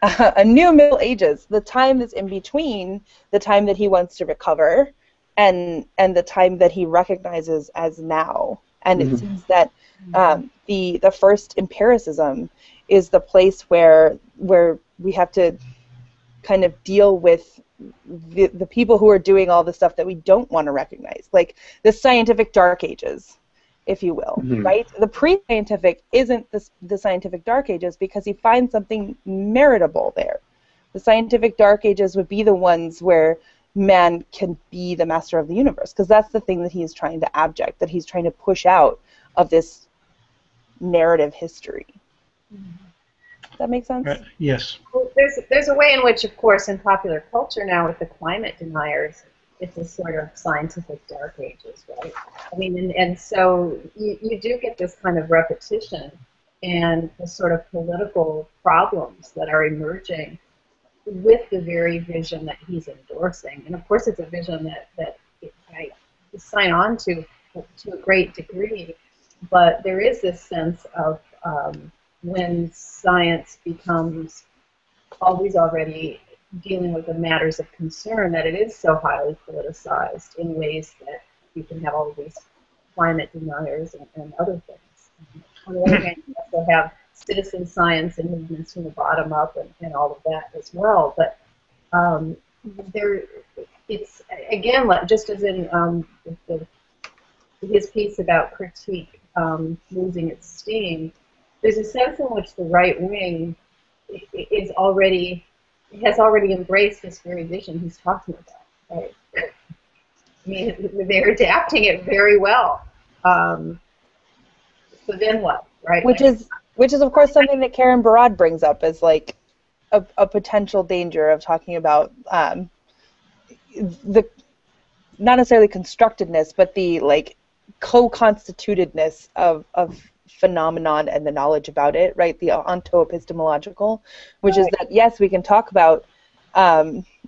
Middle Ages, the time that's in between the time that he wants to recover and the time that he recognizes as now. And it seems that the first empiricism is the place where we have to kind of deal with the people who are doing all the stuff that we don't want to recognize, like the scientific dark ages, if you will, right? The pre-scientific isn't the scientific dark ages because he finds something meritable there. The scientific dark ages would be the ones where man can be the master of the universe, because that's the thing that he's trying to abject, that he's trying to push out of this narrative history. Does that make sense? Yes. Well, there's a way in which, of course, in popular culture now with the climate deniers, it's a sort of scientific dark ages, right? I mean, and so you do get this kind of repetition and the sort of political problems that are emerging with the very vision that he's endorsing. And of course it's a vision that I sign on to a great degree, but there is this sense of when science becomes always already dealing with the matters of concern, that it is so highly politicized in ways that you can have all of these climate deniers and other things. On the other hand, you also have citizen science and movements from the bottom up and all of that as well. But it's, again, just as in his piece about critique losing its steam, there's a sense in which the right wing has already embraced this very vision he's talking about. Right? I mean, they're adapting it very well. So then what, right? Which is of course something that Karen Barad brings up, is like, a potential danger of talking about the not necessarily constructedness, but the like co-constitutedness of phenomenon and the knowledge about it, right? The ontoepistemological, which is that yes, we can talk about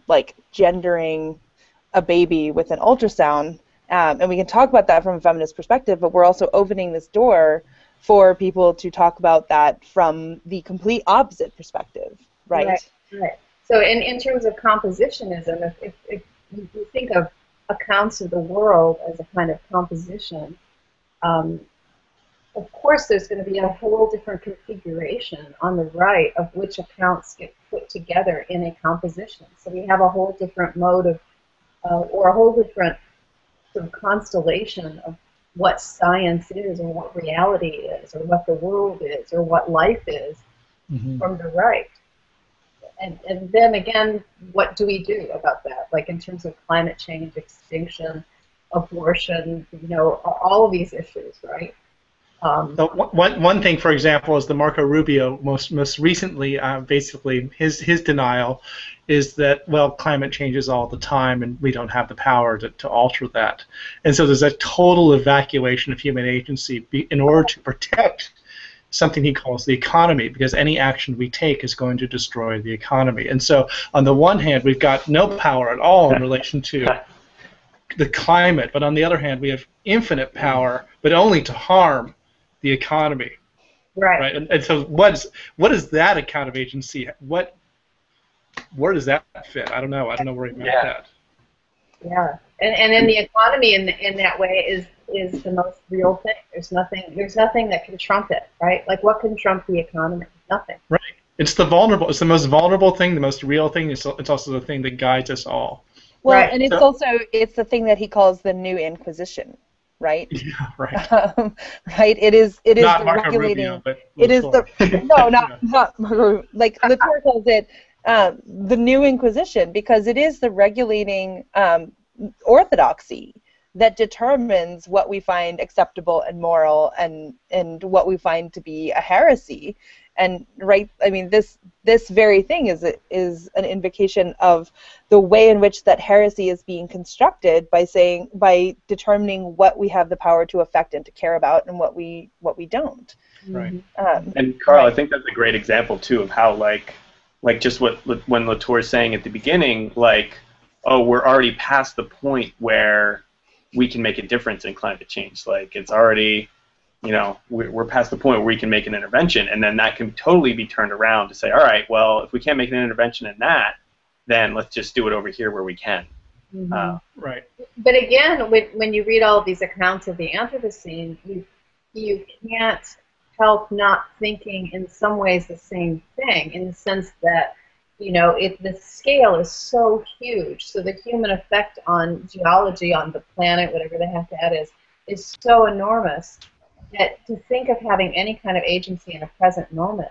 like gendering a baby with an ultrasound, and we can talk about that from a feminist perspective, but we're also opening this door for people to talk about that from the complete opposite perspective, right? Right. So in terms of compositionism, if you think of accounts of the world as a kind of composition, of course there's going to be a whole different configuration on the right of which accounts get put together in a composition. So we have a whole different mode of, or a whole different sort of constellation of what science is, or what reality is, or what the world is, or what life is from the right. And then again, what do we do about that? Like in terms of climate change, extinction, abortion, you know, all of these issues, right? So one thing, for example, is the Marco Rubio most recently, basically his denial is that, well, climate changes all the time and we don't have the power to alter that. And so there's a total evacuation of human agency in order to protect something he calls the economy, because any action we take is going to destroy the economy. And so on the one hand, we've got no power at all in relation to the climate, but on the other hand, we have infinite power, but only to harm the economy. Right. And so what is that account of agency? Where does that fit? I don't know. I don't know where he meant that. Yeah. And then the economy in that way is the most real thing. There's nothing that can trump it, right? Like what can trump the economy? Nothing. Right. It's the vulnerable. It's the most vulnerable thing, the most real thing. It's also the thing that guides us all. Well, and it's the thing that he calls the new Inquisition, right? Yeah, right. Right. It is not the Marco regulating. Rubio, but it is Latour. not Marco. Like Latour calls it the new Inquisition, because it is the regulating orthodoxy that determines what we find acceptable and moral, and what we find to be a heresy. And right, I mean, this very thing is an invocation of the way in which that heresy is being constructed by determining what we have the power to affect and to care about, and what we don't. Right. And Karl, I think that's a great example too of how like just when Latour is saying at the beginning, like, oh, we're already past the point where we can make a difference in climate change. Like it's already, you know, we're past the point where we can make an intervention, and then that can totally be turned around to say, all right, well, if we can't make an intervention in that, then let's just do it over here where we can. Right. But again, when you read all of these accounts of the Anthropocene, you can't help not thinking in some ways the same thing, in the sense that, you know, the scale is so huge, so the human effect on geology, on the planet, whatever the heck that is so enormous that to think of having any kind of agency in a present moment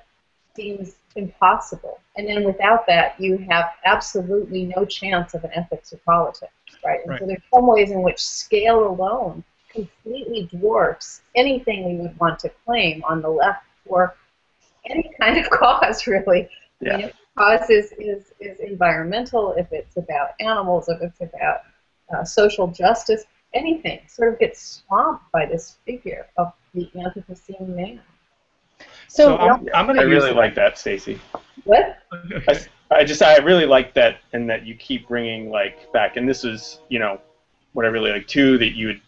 seems impossible. And then without that, you have absolutely no chance of an ethics or politics, right? And so there's some ways in which scale alone completely dwarfs anything we would want to claim on the left for any kind of cause, really. Yeah. I mean, if the cause is environmental, if it's about animals, if it's about social justice, anything sort of gets swamped by this figure of the Anthropocene man. So I really like that, Stacy. What? I really like that, and that you keep bringing like back. And this is, you know, what I really like too, that you would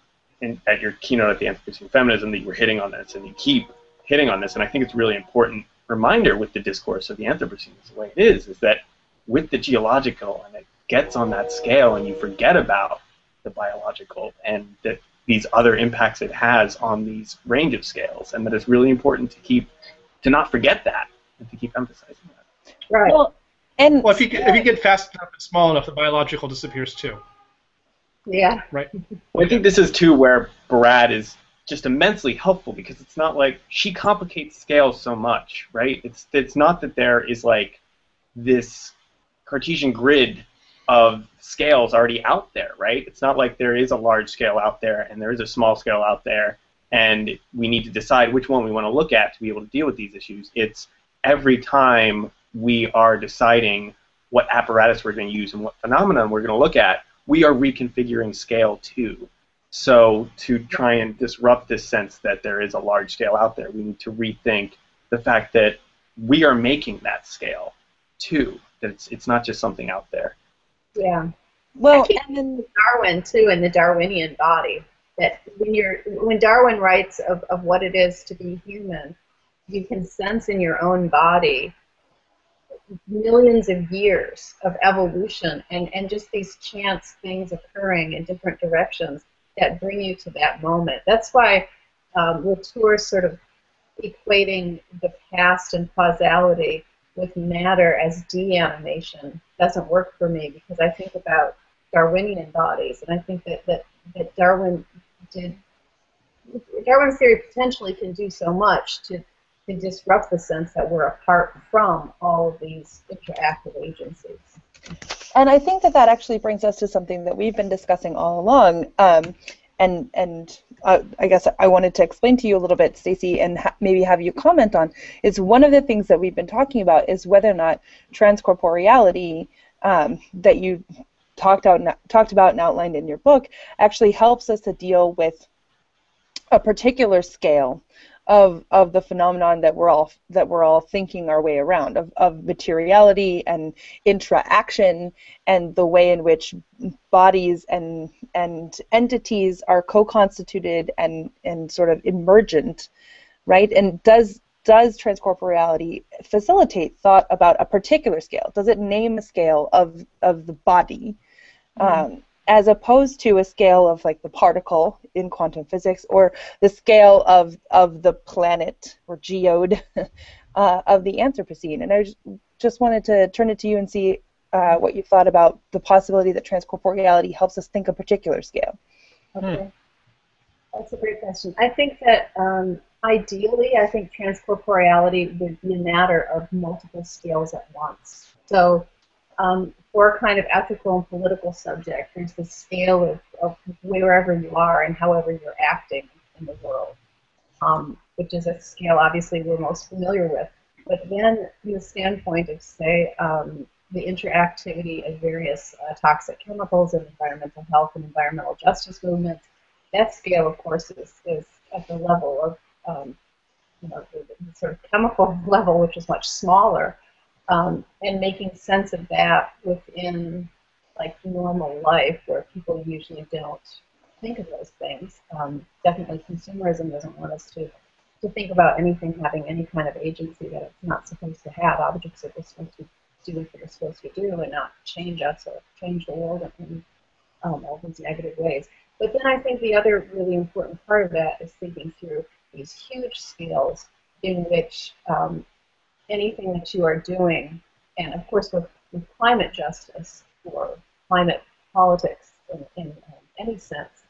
at your keynote at the Anthropocene Feminism, that you were hitting on this, and you keep hitting on this. And I think it's a really important reminder with the discourse of the Anthropocene, is the way it is that with the geological, and it gets on that scale, and you forget about the biological and that these other impacts it has on these range of scales, and that it's really important to not forget that, and to keep emphasizing that. Right. Well, if you get fast enough and small enough, the biological disappears too. Yeah. Right. Well, I think this is too where Brad is just immensely helpful, because it's not like she complicates scales so much, right? It's not that there is like this Cartesian grid of scales already out there, right? It's not like there is a large scale out there and there is a small scale out there, and we need to decide which one we want to look at to be able to deal with these issues. It's every time we are deciding what apparatus we're going to use and what phenomenon we're going to look at, we are reconfiguring scale too. So to try and disrupt this sense that there is a large scale out there, we need to rethink the fact that we are making that scale too. That it's not just something out there. Yeah. Well, and then Darwin too, and the Darwinian body. That when Darwin writes of what it is to be human, you can sense in your own body millions of years of evolution and just these chance things occurring in different directions that bring you to that moment. That's why Latour sort of equating the past and causality with matter as de-animation doesn't work for me, because I think about Darwinian bodies, and I think that Darwin's theory potentially can do so much to disrupt the sense that we're apart from all of these interactive agencies. And I think that actually brings us to something that we've been discussing all along, and I guess I wanted to explain to you a little bit, Stacy, and maybe have you comment on, is one of the things that we've been talking about is whether or not transcorporeality that you talked about and outlined in your book actually helps us to deal with a particular scale of the phenomenon that we're all thinking our way around, of materiality and interaction, and the way in which bodies and entities are co-constituted and sort of emergent, right? And does transcorporeality facilitate thought about a particular scale? Does it name a scale of the body? As opposed to a scale of like the particle in quantum physics, or the scale of the planet or geode of the Anthropocene. And I just wanted to turn it to you and see what you thought about the possibility that transcorporeality helps us think a particular scale. Okay. That's a great question. I think that ideally, I think transcorporeality would be a matter of multiple scales at once. So for a kind of ethical and political subject, there's the scale of wherever you are and however you're acting in the world, which is a scale obviously we're most familiar with. But then from the standpoint of, say, the interactivity of various toxic chemicals and environmental health and environmental justice movements, that scale, of course, is at the level of the sort of chemical level, which is much smaller. And making sense of that within like normal life, where people usually don't think of those things. Definitely consumerism doesn't want us to think about anything having any kind of agency that it's not supposed to have. Objects are just supposed to do what they're supposed to do and not change us or change the world in all these negative ways. But then I think the other really important part of that is thinking through these huge scales in which anything that you are doing, and of course with climate justice or climate politics in any sense,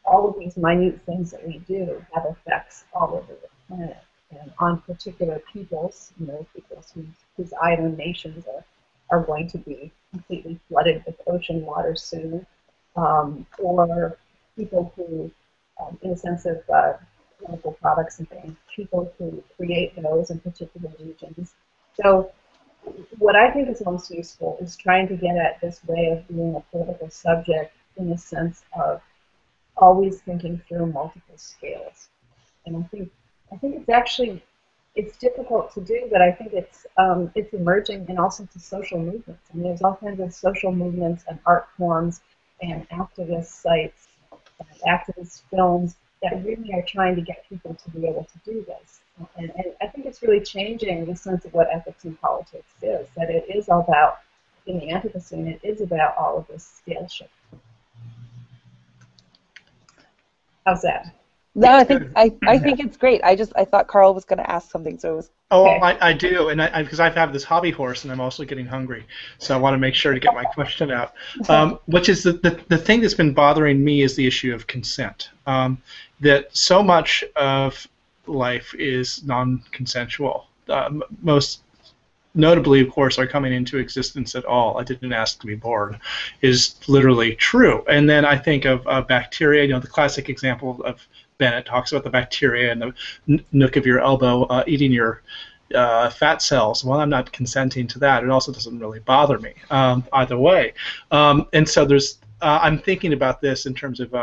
all of these minute things that we do have effects all over the planet and on particular peoples, peoples whose island nations are going to be completely flooded with ocean water soon, or people who, in the sense of chemical products and things, people who create those in particular regions. So what I think is most useful is trying to get at this way of being a political subject in the sense of always thinking through multiple scales. And I think it's difficult to do, but I think it's emerging in all sorts of social movements. I mean, there's all kinds of social movements and art forms and activist sites and activist films that really are trying to get people to be able to do this. And I think it's really changing the sense of what ethics and politics is, that it is all about, in the Anthropocene, it is about all of this scale shift. How's that? No, I think it's great. I thought Karl was going to ask something, so it was. Oh, okay. I do, and because I have this hobby horse, and I'm also getting hungry, so I want to make sure to get my question out. Which is the thing that's been bothering me is the issue of consent. That so much of life is non-consensual. Most notably, of course, are coming into existence at all. I didn't ask to be born is literally true. And then I think of bacteria. The classic example of Bennett talks about the bacteria and the nook of your elbow eating your fat cells. Well, I'm not consenting to that. It also doesn't really bother me either way. And so I'm thinking about this in terms of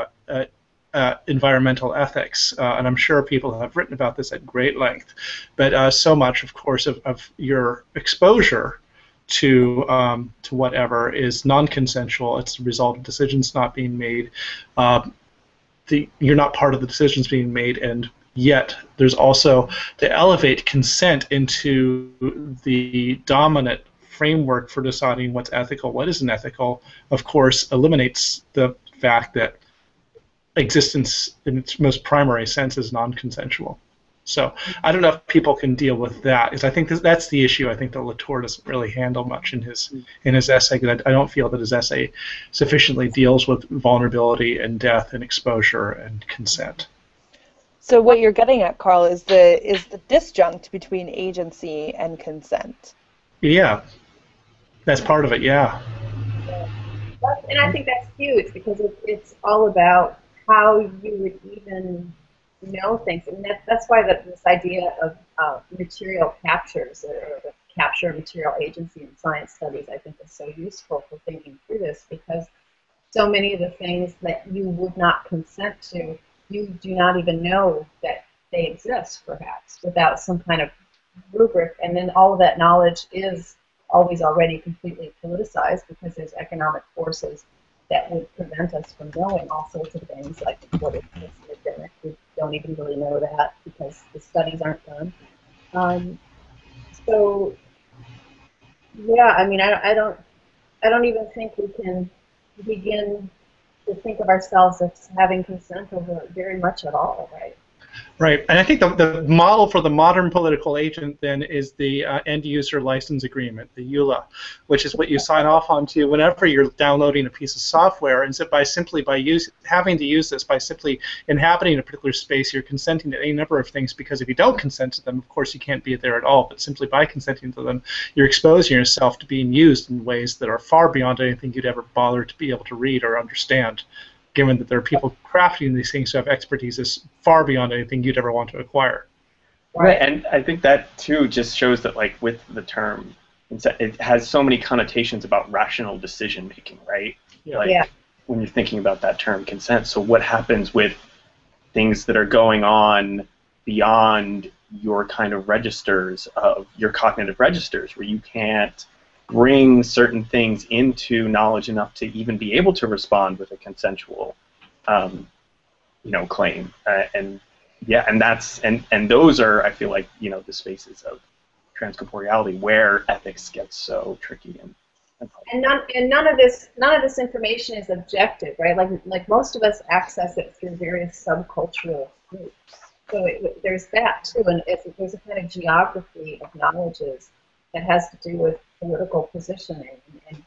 environmental ethics, and I'm sure people have written about this at great length. But so much, of course, of your exposure to whatever is non-consensual. It's the result of decisions not being made. You're not part of the decisions being made, and yet there's also to elevate consent into the dominant framework for deciding what's ethical, what isn't ethical, of course, eliminates the fact that existence in its most primary sense is non-consensual. So I don't know if people can deal with that, because I think that's the issue. I think that Latour doesn't really handle much in his essay. I don't feel that his essay sufficiently deals with vulnerability and death and exposure and consent. So what you're getting at, Karl, is the disjunct between agency and consent. Yeah, that's part of it. Yeah. And I think that's huge, because it's all about how you would even know things. And that's why this idea of material captures, or the capture of material agency in science studies, I think is so useful for thinking through this, because so many of the things that you would not consent to, you do not even know that they exist, perhaps, without some kind of rubric. And then all of that knowledge is always already completely politicized, because there's economic forces that would prevent us from knowing all sorts of things, like what is Bennett. We don't even really know that, because the studies aren't done. So, yeah, I mean, I don't even think we can begin to think of ourselves as having consent over very much at all, right? Right, and I think the model for the modern political agent then is the end-user license agreement, the EULA, which is what you sign off onto whenever you're downloading a piece of software. And so having to use this, by simply inhabiting a particular space, you're consenting to any number of things, because if you don't consent to them, of course, you can't be there at all. But simply by consenting to them, you're exposing yourself to being used in ways that are far beyond anything you'd ever bother to be able to read or understand, given that there are people crafting these things who have expertise is far beyond anything you'd ever want to acquire. Right, and I think that, too, just shows that, like, with the term, it has so many connotations about rational decision-making, right? Yeah. Like, when you're thinking about that term, consent. So what happens with things that are going on beyond your kind of registers, of your cognitive registers, where you can't bring certain things into knowledge enough to even be able to respond with a consensual, claim, and those are, I feel like, the spaces of transcorporeality where ethics gets so tricky and none of this information is objective, right? Like most of us access it through various subcultural groups. So there's that too, and there's a kind of geography of knowledges that has to do with political positioning and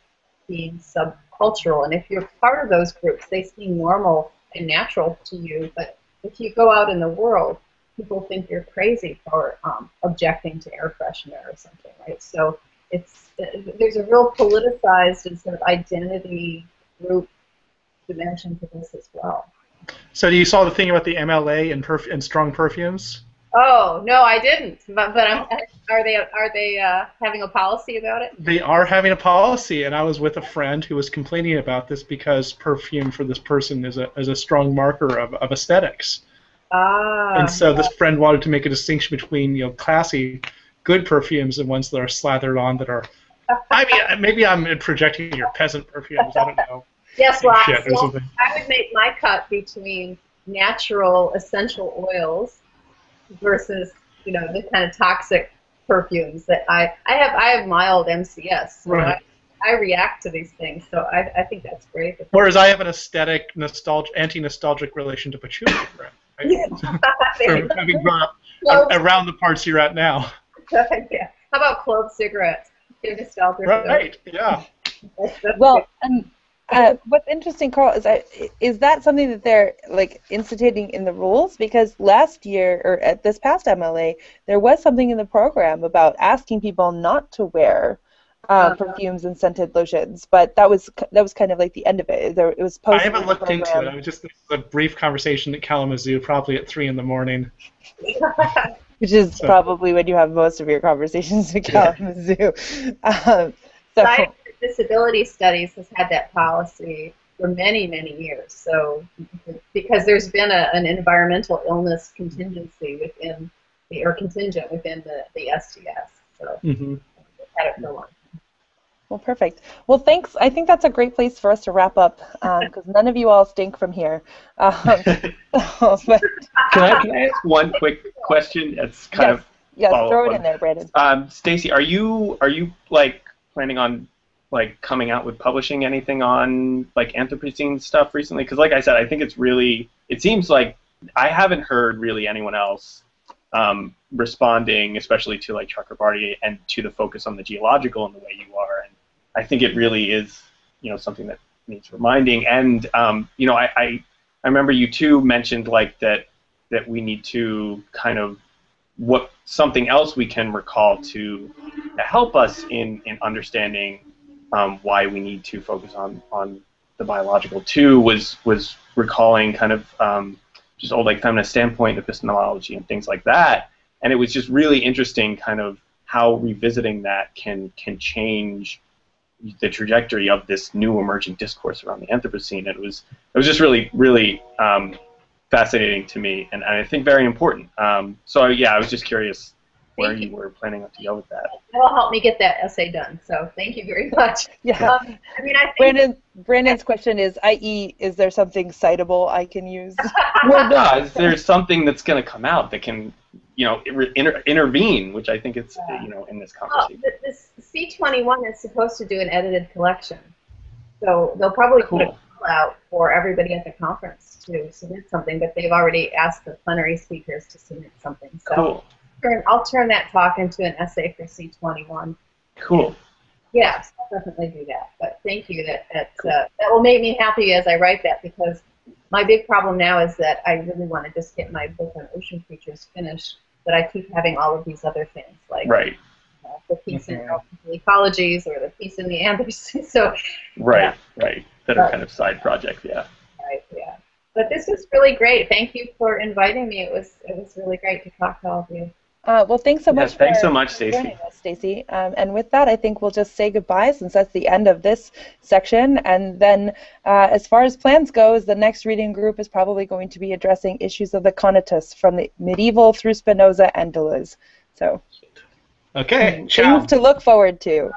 being subcultural. And if you're part of those groups, they seem normal and natural to you. But if you go out in the world, people think you're crazy for objecting to air freshener or something, right? So there's a real politicized and sort of identity group dimension to this as well. So you saw the thing about the MLA and strong perfumes? Oh no, I didn't. But are they having a policy about it? They are having a policy, and I was with a friend who was complaining about this because perfume for this person is a strong marker of aesthetics. And so this friend wanted to make a distinction between classy, good perfumes and ones that are slathered on that are. I mean, maybe I'm projecting your peasant perfumes. I don't know. Yes, well, I would make my cut between natural essential oils versus the kind of toxic perfumes that I have mild MCS, so right. I react to these things, so I think that's great. Whereas I have an aesthetic, anti-nostalgic relation to patchouli, right? Having grown up around the parts you're at now. Yeah. How about clove cigarettes? They're nostalgic. Right. Yeah. Well, and what's interesting, Karl, is that something that they're instituting in the rules? Because last year, or at this past MLA, there was something in the program about asking people not to wear perfumes and scented lotions, but that was kind of like the end of it. It was posted. I haven't looked into it. This was a brief conversation at Kalamazoo, probably at 3 in the morning. which is probably when you have most of your conversations with Kalamazoo. Science for Disability Studies has had that policy for many, many years. So, because there's been an environmental illness contingency within or contingent within the STS. So, we've had it for a long time. Well, perfect. Well, thanks. I think that's a great place for us to wrap up because none of you all stink from here. Can I ask one quick question? It's kind of throw it in there, Brandon. Stacy, are you like planning on like coming out with publishing anything on like Anthropocene stuff recently? Because like I said, I think it seems like I haven't heard really anyone else responding, especially to like Transcorporeality and to the focus on the geological in the way you are. And I think it really is, something that needs reminding. And I remember you too mentioned like that we need to kind of something else we can recall to help us in understanding why we need to focus on the biological too was recalling kind of just old like feminist standpoint epistemology and things like that. And it was just really interesting kind of how revisiting that can change the trajectory of this new emerging discourse around the Anthropocene. And it was just really, really fascinating to me, and I think very important. So yeah, I was just curious where you were planning to go with that. That'll help me get that essay done. So thank you very much. Yeah. I think Brandon's question is, i.e., is there something citable I can use? Well, no, is there something that's going to come out that can, intervene, which I think it's, in this conversation. Well, this C21 is supposed to do an edited collection, so they'll probably put a call out for everybody at the conference to submit something, but they've already asked the plenary speakers to submit something. So. Cool. I'll turn that talk into an essay for C21. Cool. Yes, I'll definitely do that. But thank you. That will make me happy as I write that, because my big problem now is that I really want to just get my book on ocean creatures finished, but I keep having all of these other things, like the piece in ecologies or the piece in the Andes. So right, that are kind of side projects, yeah. Right, yeah. But this was really great. Thank you for inviting me. It was really great to talk to all of you. Well, thanks so much. Thanks so much, Stacy. Stacy. And with that, I think we'll just say goodbye, since that's the end of this section. And then, as far as plans goes, the next reading group is probably going to be addressing issues of the conatus from the medieval through Spinoza and Deleuze. So, okay, things to look forward to.